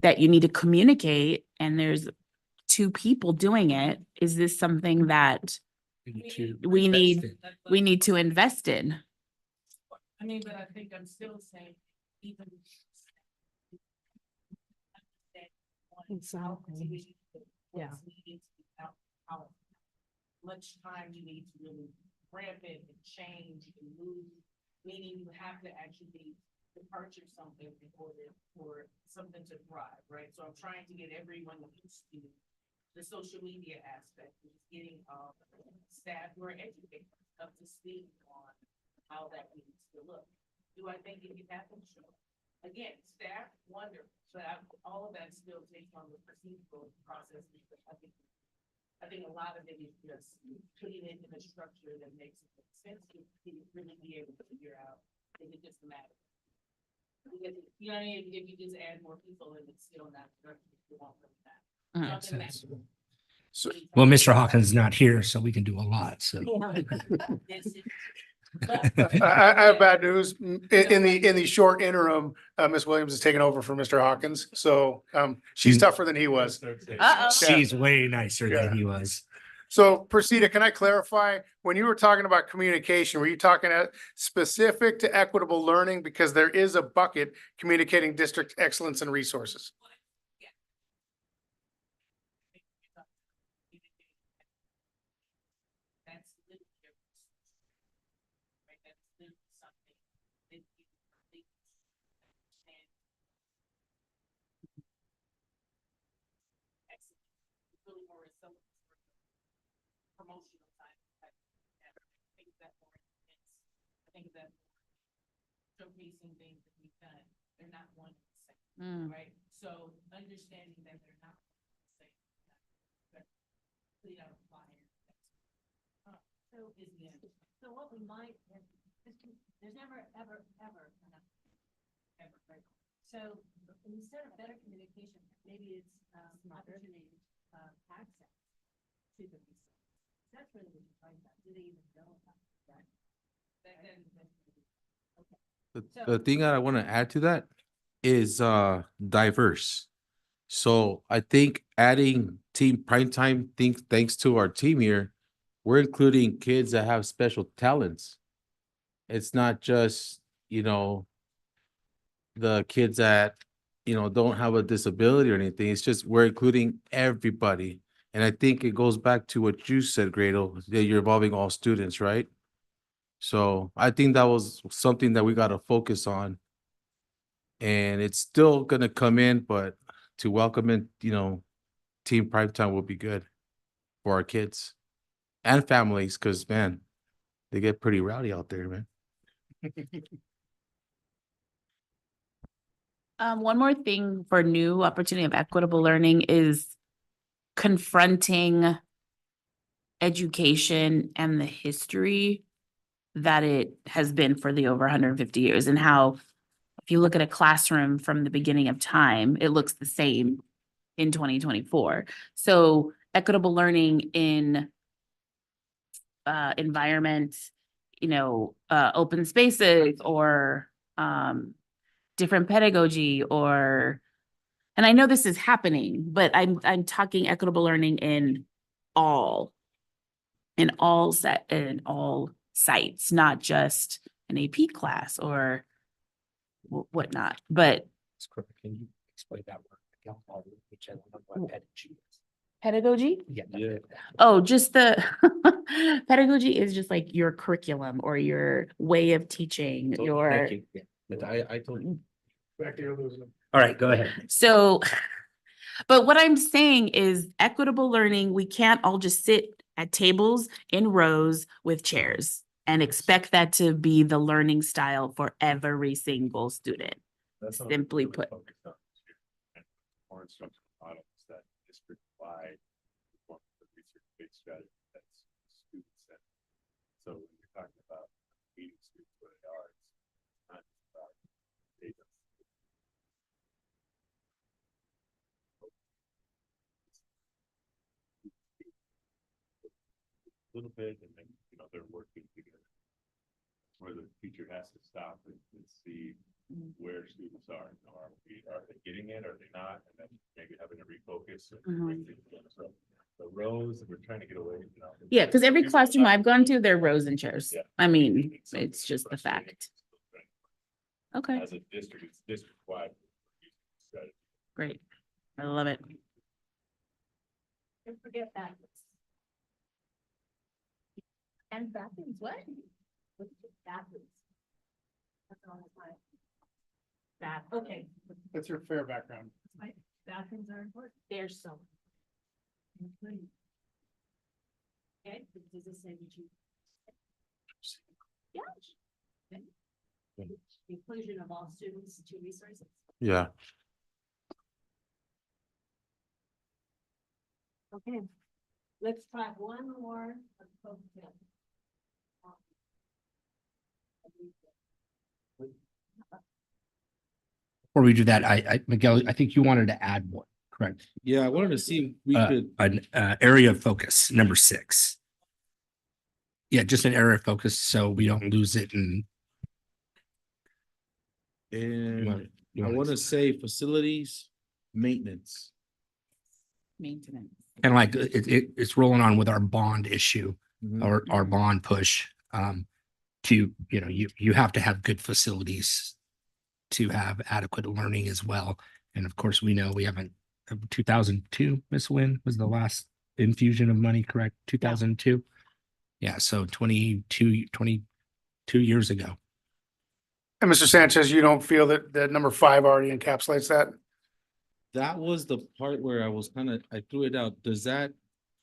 that you need to communicate and there's 2 people doing it, is this something that we need to invest in? I mean, but I think I'm still saying, even. Exactly. Yeah. How much time you need to really ramp it and change and move meaning you have to actually departure something for something to thrive, right? So I'm trying to get everyone used to the social media aspect, which is getting staff who are educated up to speed on how that needs to look. Do I think it can happen? Sure. Again, staff, wonderful, but all of that still takes on the procedural process. I think a lot of it is just putting it in a structure that makes it make sense to really be able to figure out, is it just a matter? Because, you know what I mean, if you just add more people and it's still not structured, it won't really matter. So I think that's- Well, Mr. Hawkins is not here, so we can do a lot, so. This is- I have bad news. In the short interim, Ms. Williams is taking over for Mr. Hawkins. So, she's tougher than he was. Uh-oh. She's way nicer than he was. So Persida, can I clarify, when you were talking about communication, were you talking specific to equitable learning? Because there is a bucket communicating district excellence and resources. That's little difference. Right, that's little something that you really understand. Excellent. It's really more some promotional time. I think that more intense. I think that showcasing things that we've done, they're not one and the same, right? So understanding that they're not one and the same. But putting out a flyer. So is the end. So what we might, there's never, ever, ever enough. Ever, right? So instead of better communication, maybe it's opportunity, access to the resource. That's really what you're talking about. Do they even know about that? Okay. The thing that I want to add to that is diverse. So I think adding team primetime, thanks to our team here, we're including kids that have special talents. It's not just, the kids that, don't have a disability or anything. It's just we're including everybody. And I think it goes back to what you said, Grado, that you're involving all students, right? So I think that was something that we got to focus on. And it's still gonna come in, but to welcome in, team primetime will be good for our kids and families, because man, they get pretty rowdy out there, man. One more thing for new opportunity of equitable learning is confronting education and the history that it has been for the over 150 years, and how if you look at a classroom from the beginning of time, it looks the same in 2024. So equitable learning in environment, open spaces or different pedagogy, and I know this is happening, but I'm talking equitable learning in all sites, not just an AP class or whatnot, but Can you explain that word? Which I don't know what pedagogy is. pedagogy? Yeah. Oh, just the pedagogy is just like your curriculum or your way of teaching, your. Thank you. Yeah, but I told you. All right, go ahead. So, but what I'm saying is equitable learning, we can't all just sit at tables in rows with chairs and expect that to be the learning style for every single student. That's what I'm Simply really put. focused on this year. And more instructional models that district-wide form the research-based strategy that's student-centered. So when you're talking about meeting students where they are, it's not just about data. A little bit, and then, they're working together. Where the teacher has to stop and see where students are. Are they getting it? Are they not? And then maybe having to refocus. So the rows, we're trying to get away. Yeah, because every classroom I've gone to, there are rows and chairs. Yeah. I mean, it's just the fact. Okay, As a district, it's district-wide strategy. great. I love it. Don't forget bathrooms. And bathrooms, what? Bathrooms. That, okay, That's your fair background. bathrooms are important. There's some. Okay, does this say that you? Yeah. Okay. Inclusion of all students to resources. Yeah. Okay, let's try one more. Before we do that, Miguel, I think you wanted to add one, correct? Yeah, I wanted to see if we could, An area of focus, number 6. Yeah, just an area of focus so we don't lose it and. and you I wanna- want to say facilities maintenance. Maintenance. And like it's rolling on with our bond issue Mhm. or our bond push. To, you have to have good facilities to have adequate learning as well. And of course, we know we haven't, 2002, Miss Wynn was the last infusion of money, correct? 2002? Yeah, so 22 years ago. And Mr. Sanchez, you don't feel that number 5 already encapsulates that? That was the part where I threw it out. Does that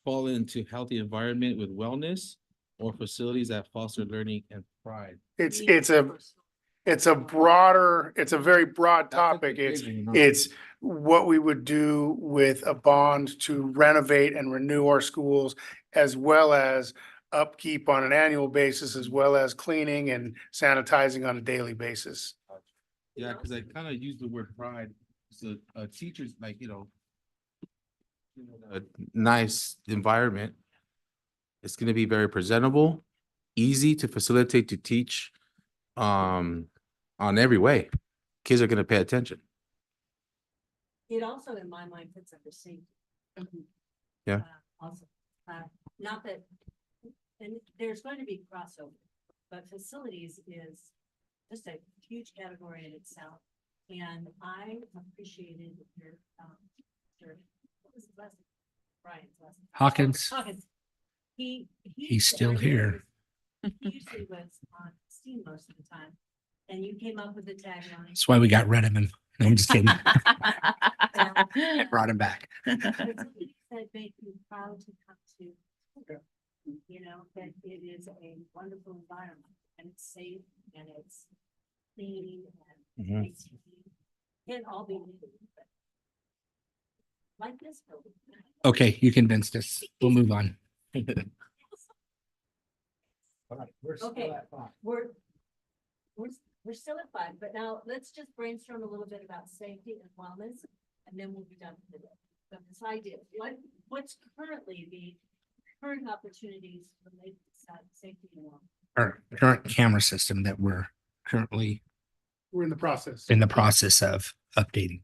fall into healthy environment with wellness or facilities that foster learning and pride? It's a broader, it's a very broad That's a topic. division, huh? It's what we would do with a bond to renovate and renew our schools, as well as upkeep on an annual basis, as well as cleaning and sanitizing on a daily basis. Yeah, because I kind of used the word pride. So teachers, like, a nice environment. It's gonna be very presentable, easy to facilitate to teach, on every way. Kids are gonna pay attention. It also, in my mind, puts under safety. Yeah. Also, not that, and there's going to be crossover, but facilities is just a huge category in itself. And I appreciated what was his last name? Brian's last name. Hawkins, He's still here. He usually was on Steam most of the time, and you came up with the tagline. that's why we got rid of him. No, I'm just kidding. Brought him back. That make you proud to come to. That it is a wonderful environment and it's safe and it's clean and Mhm. it's can all be new, but like this building. Okay, you convinced us. We'll move on. Okay, we're still at 5, but now let's just brainstorm a little bit about safety and wellness, and then we'll be done for the day. But this idea, what's currently the current opportunities related to safety and wellness? Our current camera system that we're currently We're in the process. in the process of updating.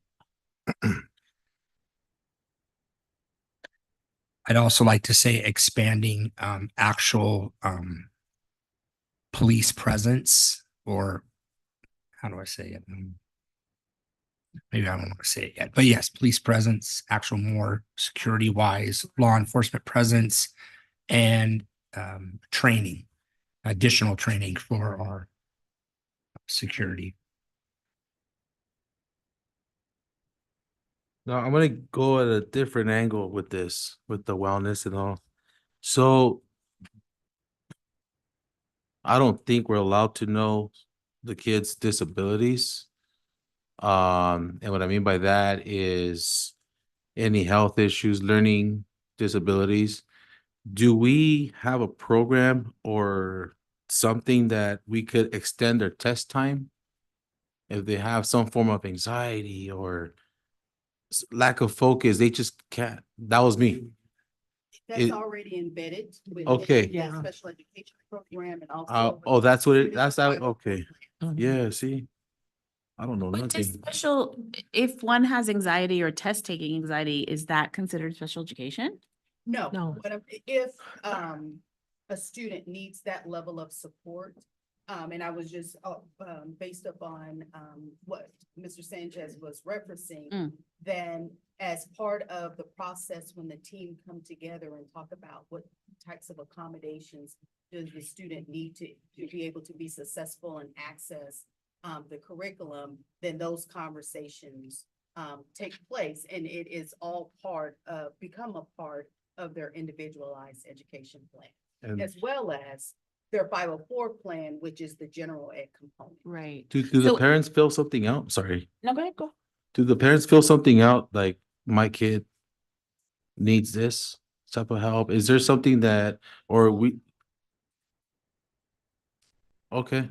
I'd also like to say expanding actual police presence, or how do I say it? Maybe I don't want to say it yet, but yes, police presence, actual more security wise, law enforcement presence, and training, additional training for our security. Now, I'm gonna go at a different angle with this, with the wellness and all. So I don't think we're allowed to know the kids' disabilities. And what I mean by that is any health issues, learning disabilities. Do we have a program or something that we could extend their test time? If they have some form of anxiety or lack of focus, they just can't. That was me. That's It- already embedded. within Okay. the Yeah. Special education program and also. Oh, that's what it, within that's the that, Bible okay. program. Yeah, see? I don't know What does nothing. special, if one has anxiety or test taking anxiety, is that considered special education? No, No. if a student needs that level of support, and I was just based upon what Mr. Sanchez was referencing, Mm. then as part of the process, when the team come together and talk about what types of accommodations does the student need to be able to be successful and access the curriculum, then those conversations take place, and it is all become a part of their individualized education plan, And as well as their 504 plan, which is the general ed component. Right. do the So- parents fill something out? Sorry. No, go ahead, go. Do the parents fill something out like my kid needs this type of help? Is there something that, or we? Okay,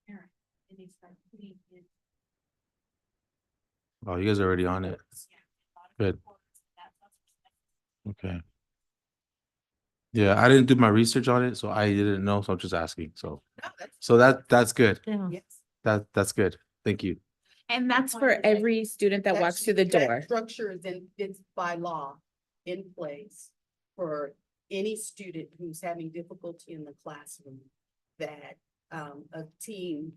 Parent, and they start putting in. oh, you guys are already on it. Good. Okay. Yeah, I didn't do my research on it, so I didn't know, so I'm just asking, so, that's good. Yes. That's good. Thank you. And that's for every student that walks through the That door. structure is it's by law in place for any student who's having difficulty in the classroom, that a team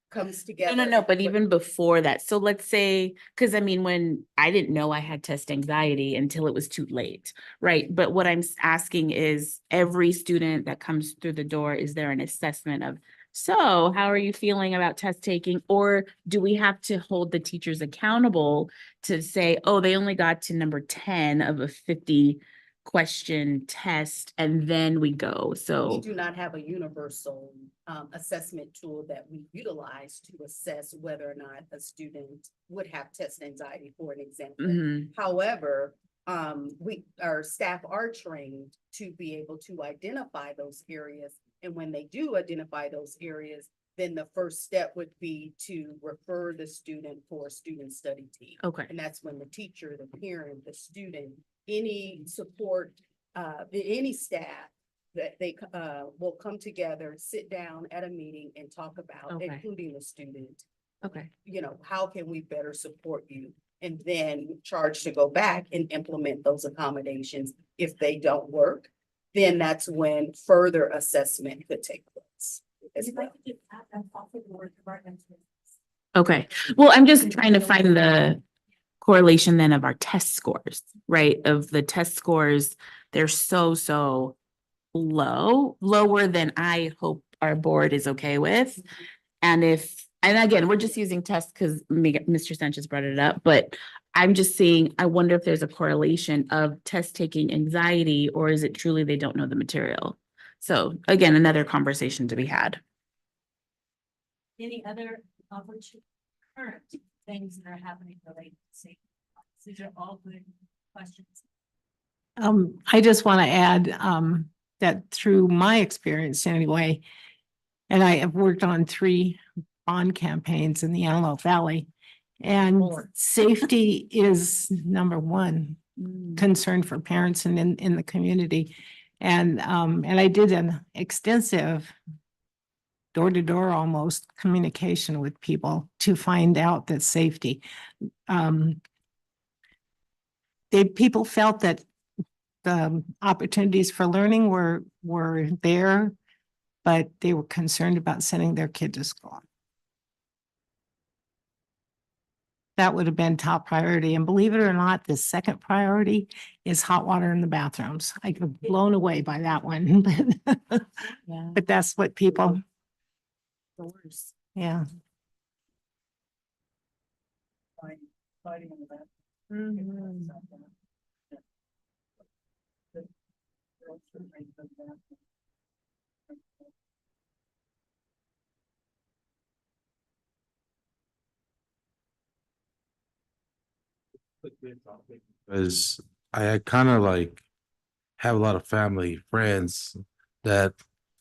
comes together. No, but even before that, so let's say, because I mean, when I didn't know I had test anxiety until it was too late, right? But what I'm asking is, every student that comes through the door, is there an assessment of, so how are you feeling about test taking? Or do we have to hold the teachers accountable to say, oh, they only got to number 10 of a 50 question test, and then we go, We so. do not have a universal assessment tool that we utilize to assess whether or not a student would have test anxiety, for an example. Mhm. However, our staff are trained to be able to identify those areas. And when they do identify those areas, then the first step would be to refer the student for a student study team. Okay. And that's when the teacher, the parent, the student, any support, any staff, that they will come together, sit down at a meeting and talk about, Okay. including the student, Okay. how can we better support you? And then charge to go back and implement those accommodations. If they don't work, then that's when further assessment could take place as well. Okay, well, I'm just trying to find the correlation then of our test scores, right? Of the test scores, they're so lower than I hope our board is okay with. And again, we're just using tests because Mr. Sanchez brought it up, but I'm just seeing, I wonder if there's a correlation of test taking anxiety, or is it truly they don't know the material? So again, another conversation to be had. Any other current things that are happening related to safety? These are all good questions. I just want to add, that through my experience anyway, and I have worked on 3 bond campaigns in the Antelope Valley, and safety is number 1 concern for parents and in the community. And I did an extensive door-to-door almost communication with people to find out that safety. People felt that the opportunities for learning were there, but they were concerned about sending their kid to school. That would have been top priority. And believe it or not, the second priority is hot water in the bathrooms. I was blown away by that one. Yeah. But that's what people, yeah. Because I kind of like have a lot of family, friends that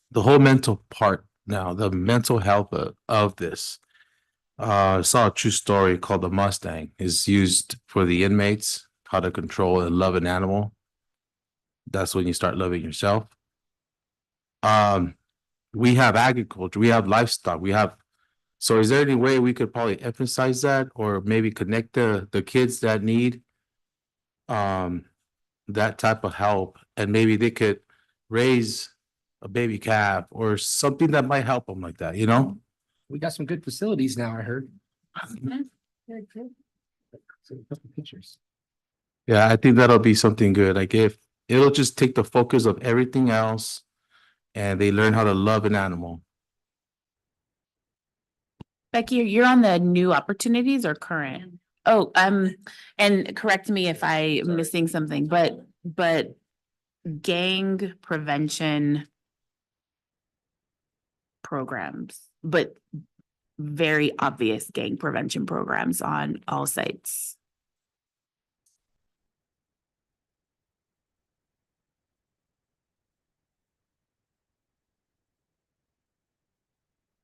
the whole mental part now, the mental health of this. I saw a true story called The Mustang is used for the inmates, how to control and love an animal. That's when you start loving yourself. We have agriculture, we have livestock, so is there any way we could probably emphasize that, or maybe connect the kids that need that type of help, and maybe they could raise a baby calf or something that might help them like that, We got some good facilities now, I heard. Mhm. So a couple pictures. Yeah, I think that'll be something good. Like if it'll just take the focus of everything else and they learn how to love an animal. Becky, you're on the new opportunities or current? Oh, and correct me if I'm missing something, but gang prevention programs, but very obvious gang prevention programs on all sites.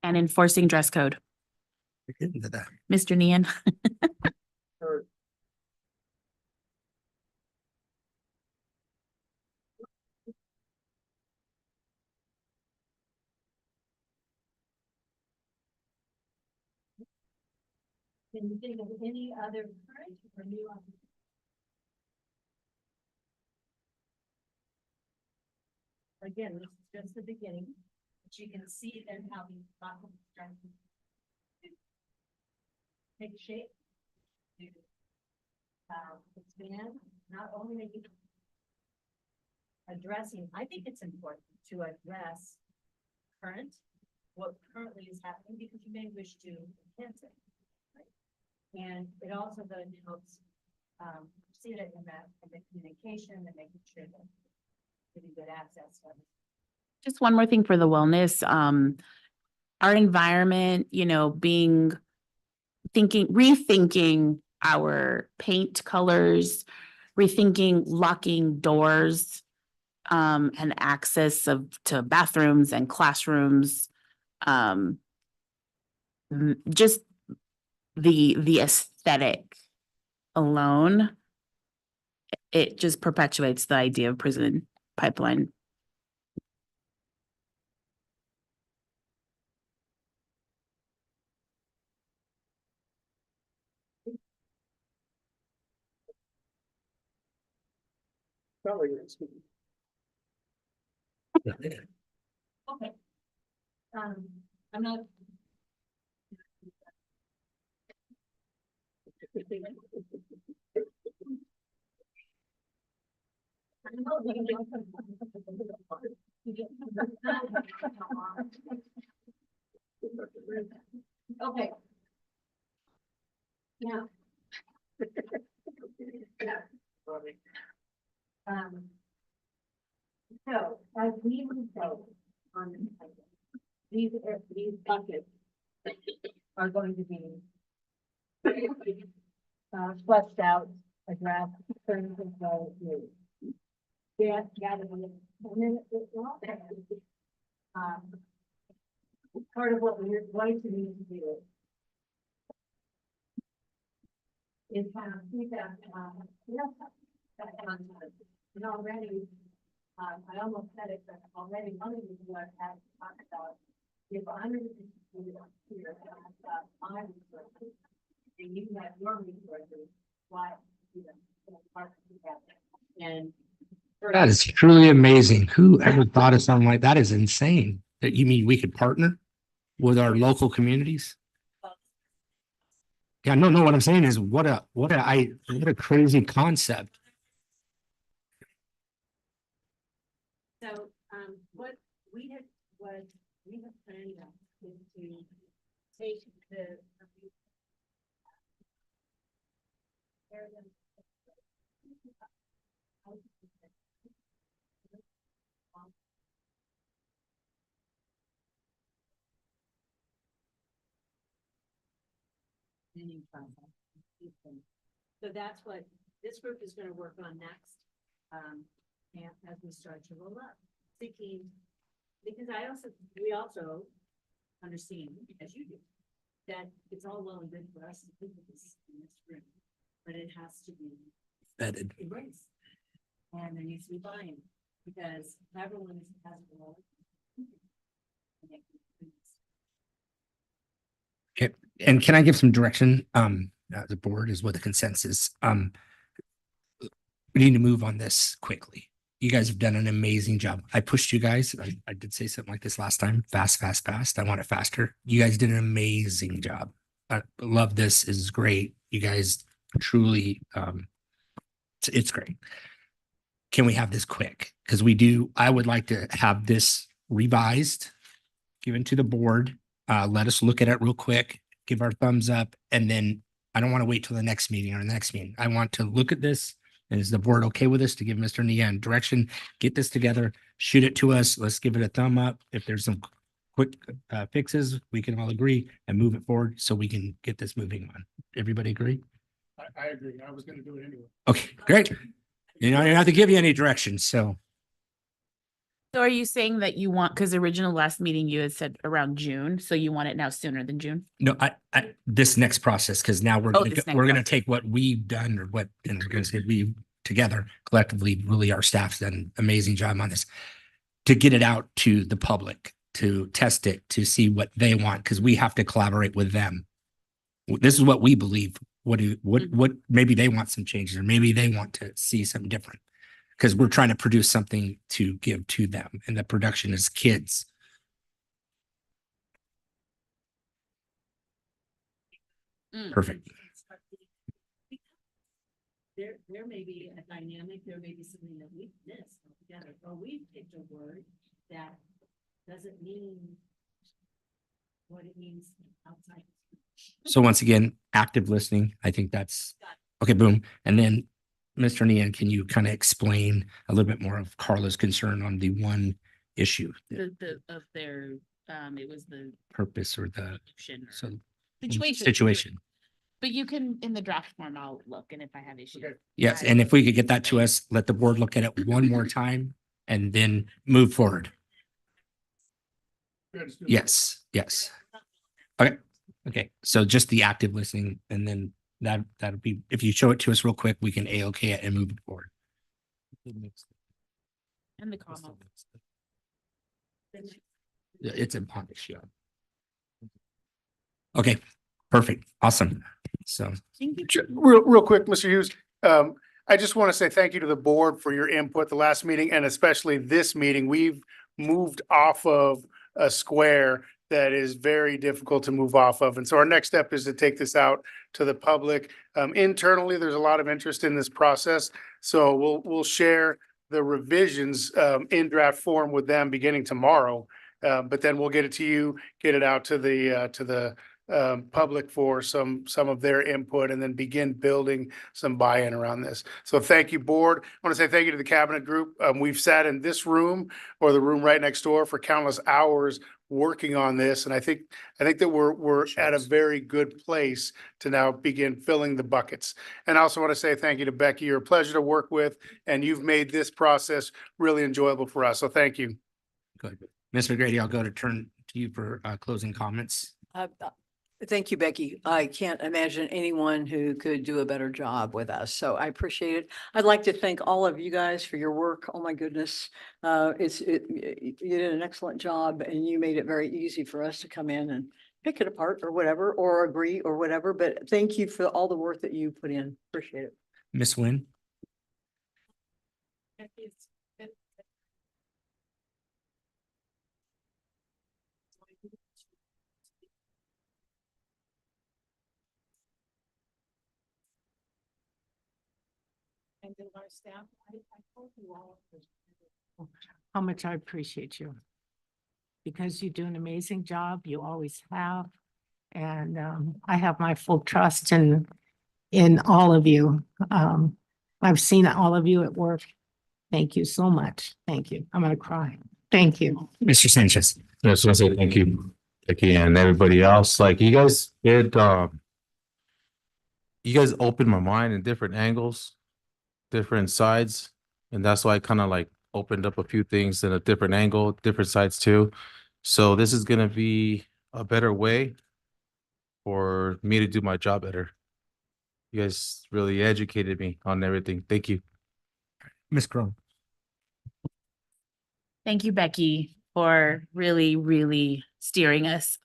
And enforcing dress code. We're getting to that. Mr. Nian. Can you think of any other current or new? Again, this is just the beginning, but you can see then how these lots of strengths take shape. Expand, not only addressing, I think it's important to address current, what currently is happening, because you may wish to enhance it. Right? And it also then helps see it in the communication and making sure that getting good access. Just one more thing for the wellness, our environment, rethinking our paint colors, rethinking locking doors, and access to bathrooms and classrooms. Just the aesthetic alone, it just perpetuates the idea of prison pipeline. Okay. I'm not. Okay. Now. So as we move forward on this, these buckets are going to be fleshed out, addressed, terms of well as new. Yeah, and then it's all there. Part of what we're going to need to do is kind of see that, and already, I almost said it, but already one of you have talked about if 100 here, I and you have your resources, why, part of that. And That is truly amazing. Who ever thought of something like that? Is insane. That you mean we could partner with our local communities? Yeah, no, what I'm saying is what a crazy concept. so, what we have planned is to take the. So that's what this group is gonna work on next. And as we start to roll up, thinking, because we also understand, as you do, that it's all well and good for us to think of this in this room, but it has to be Vetted. embraced. And there needs to be buy-in, because everyone has a role. And can I give some direction? The board is what the consensus. We need to move on this quickly. You guys have done an amazing job. I pushed you guys. I did say something like this last time. Fast, fast, fast. I want it faster. You guys did an amazing job. I love this. This is great. You guys truly, it's great. Can we have this quick? Because I would like to have this revised, given to the board. Let us look at it real quick, give our thumbs up, and then I don't want to wait till the next meeting or the next meeting. I want to look at this. And is the board okay with this to give Mr. Nian direction, get this together, shoot it to us. Let's give it a thumb up. If there's some quick fixes, we can all agree and move it forward so we can get this moving on. Everybody agree? I agree. I was gonna do it anyway. Okay, great. You know, I don't have to give you any direction, so. So are you saying that you want, because original last meeting you had said around June, so you want it now sooner than June? No, this next process, because now Oh, this next we're gonna process. take what we've done or what, and we're gonna say we together collectively, really our staff's done an amazing job on this. To get it out to the public, to test it, to see what they want, because we have to collaborate with them. This is what we believe. What maybe they want some changes, or maybe they want to see something different. Because we're trying to produce something to give to them, and the production is kids. Perfect. There may be a dynamic, there may be something that we've missed altogether, or we've picked a word that doesn't mean what it means outside. So once again, active listening, I think that's, okay, boom. And then, Mr. Nian, can you kind of explain a little bit more of Carla's concern on the one issue? Of their, it was the Purpose or the, option or so. situation. But you can, in the draft form, I'll look, and if I have issues. Yes, and if we could get that to us, let the board look at it one more time and then move forward. Yes, yes. Okay, so just the active listening, and then that'll be, if you show it to us real quick, we can A-OK it and move it forward. And the comma. Yeah, it's a bond issue. Okay, perfect, awesome. So, Real quick, Mr. Hughes, I just want to say thank you to the board for your input the last meeting, and especially this meeting. We've moved off of a square that is very difficult to move off of. And so our next step is to take this out to the public. Internally, there's a lot of interest in this process. So we'll share the revisions in draft form with them beginning tomorrow. But then we'll get it to you, get it out to the public for some of their input, and then begin building some buy-in around this. So thank you, board. I want to say thank you to the cabinet group. We've sat in this room or the room right next door for countless hours working on this. And I think that we're at a very good place to now begin filling the buckets. And I also want to say thank you to Becky. You're a pleasure to work with, and you've made this process really enjoyable for us. So thank you. good. Mr. Grady, I'll turn to you for closing comments. Thank you, Becky. I can't imagine anyone who could do a better job with us, so I appreciate it. I'd like to thank all of you guys for your work. Oh, my goodness. You did an excellent job, and you made it very easy for us to come in and pick it apart or whatever, or agree or whatever, but thank you for all the work that you put in. Appreciate it. Ms. Nguyen? And then our staff, I told you all how much I appreciate you. Because you do an amazing job, you always have. And I have my full trust in all of you. I've seen all of you at work. Thank you so much. Thank you. I'm gonna cry. Thank you. Mr. Sanchez? I just want to say thank you, Becky, and everybody else. Like, you guys did, you guys opened my mind in different angles, different sides, and that's why I kind of like opened up a few things in a different angle, different sides too. So this is gonna be a better way for me to do my job better. You guys really educated me on everything. Thank you. Ms. Cron? Thank you, Becky, for really, really steering us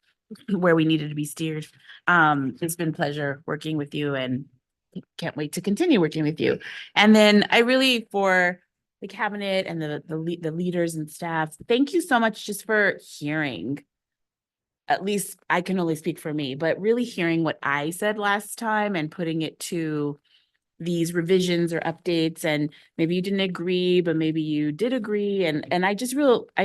where we needed to be steered. It's been a pleasure working with you, and can't wait to continue working with you. And then I really, for the cabinet and the leaders and staff. Thank you so much just for hearing. At least I can only speak for me, but really hearing what I said last time and putting it to these revisions or updates, and maybe you didn't agree, but maybe you did agree. And I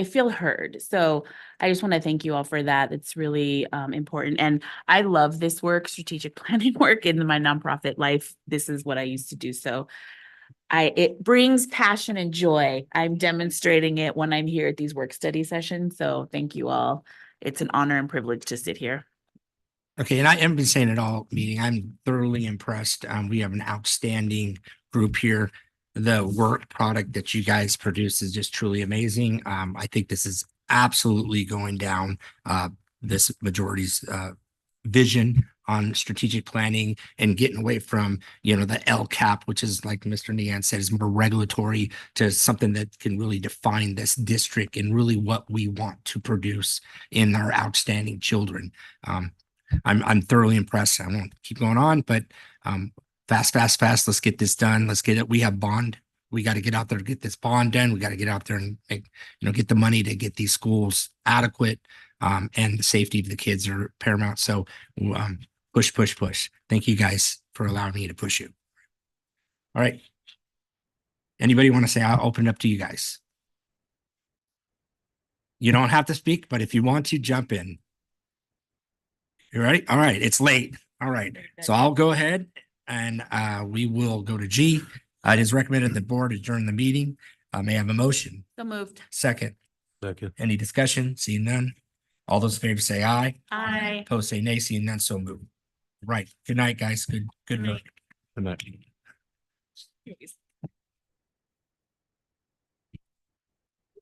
feel heard. So I just want to thank you all for that. It's really important. And I love this work, strategic planning work in my nonprofit life. This is what I used to do. So it brings passion and joy. I'm demonstrating it when I'm here at these work study sessions. So thank you all. It's an honor and privilege to sit here. Okay, and I haven't been saying it all meeting. I'm thoroughly impressed. We have an outstanding group here. The work product that you guys produce is just truly amazing. I think this is absolutely going down this majority's vision on strategic planning and getting away from, the LCAP, which is, like Mr. Nian said, is more regulatory, to something that can really define this district and really what we want to produce in our outstanding children. I'm thoroughly impressed. I won't keep going on, but fast. Let's get this done. Let's get it. We have bond. We got to get out there to get this bond done. We got to get out there and get the money to get these schools adequate. And the safety of the kids are paramount. So push. Thank you guys for allowing me to push you. All right. Anybody want to say? I'll open it up to you guys. You don't have to speak, but if you want to, jump in. You ready? All right. It's late. All right. So I'll go ahead and we will go to G. It is recommended the board adjourn the meeting. May I have a motion? So moved. Second. Second. Any discussion? Seeing none. All those in favor say aye. Aye. Opposed say nay. Seeing none, so moved. Right. Good night, guys. Good work. Good night.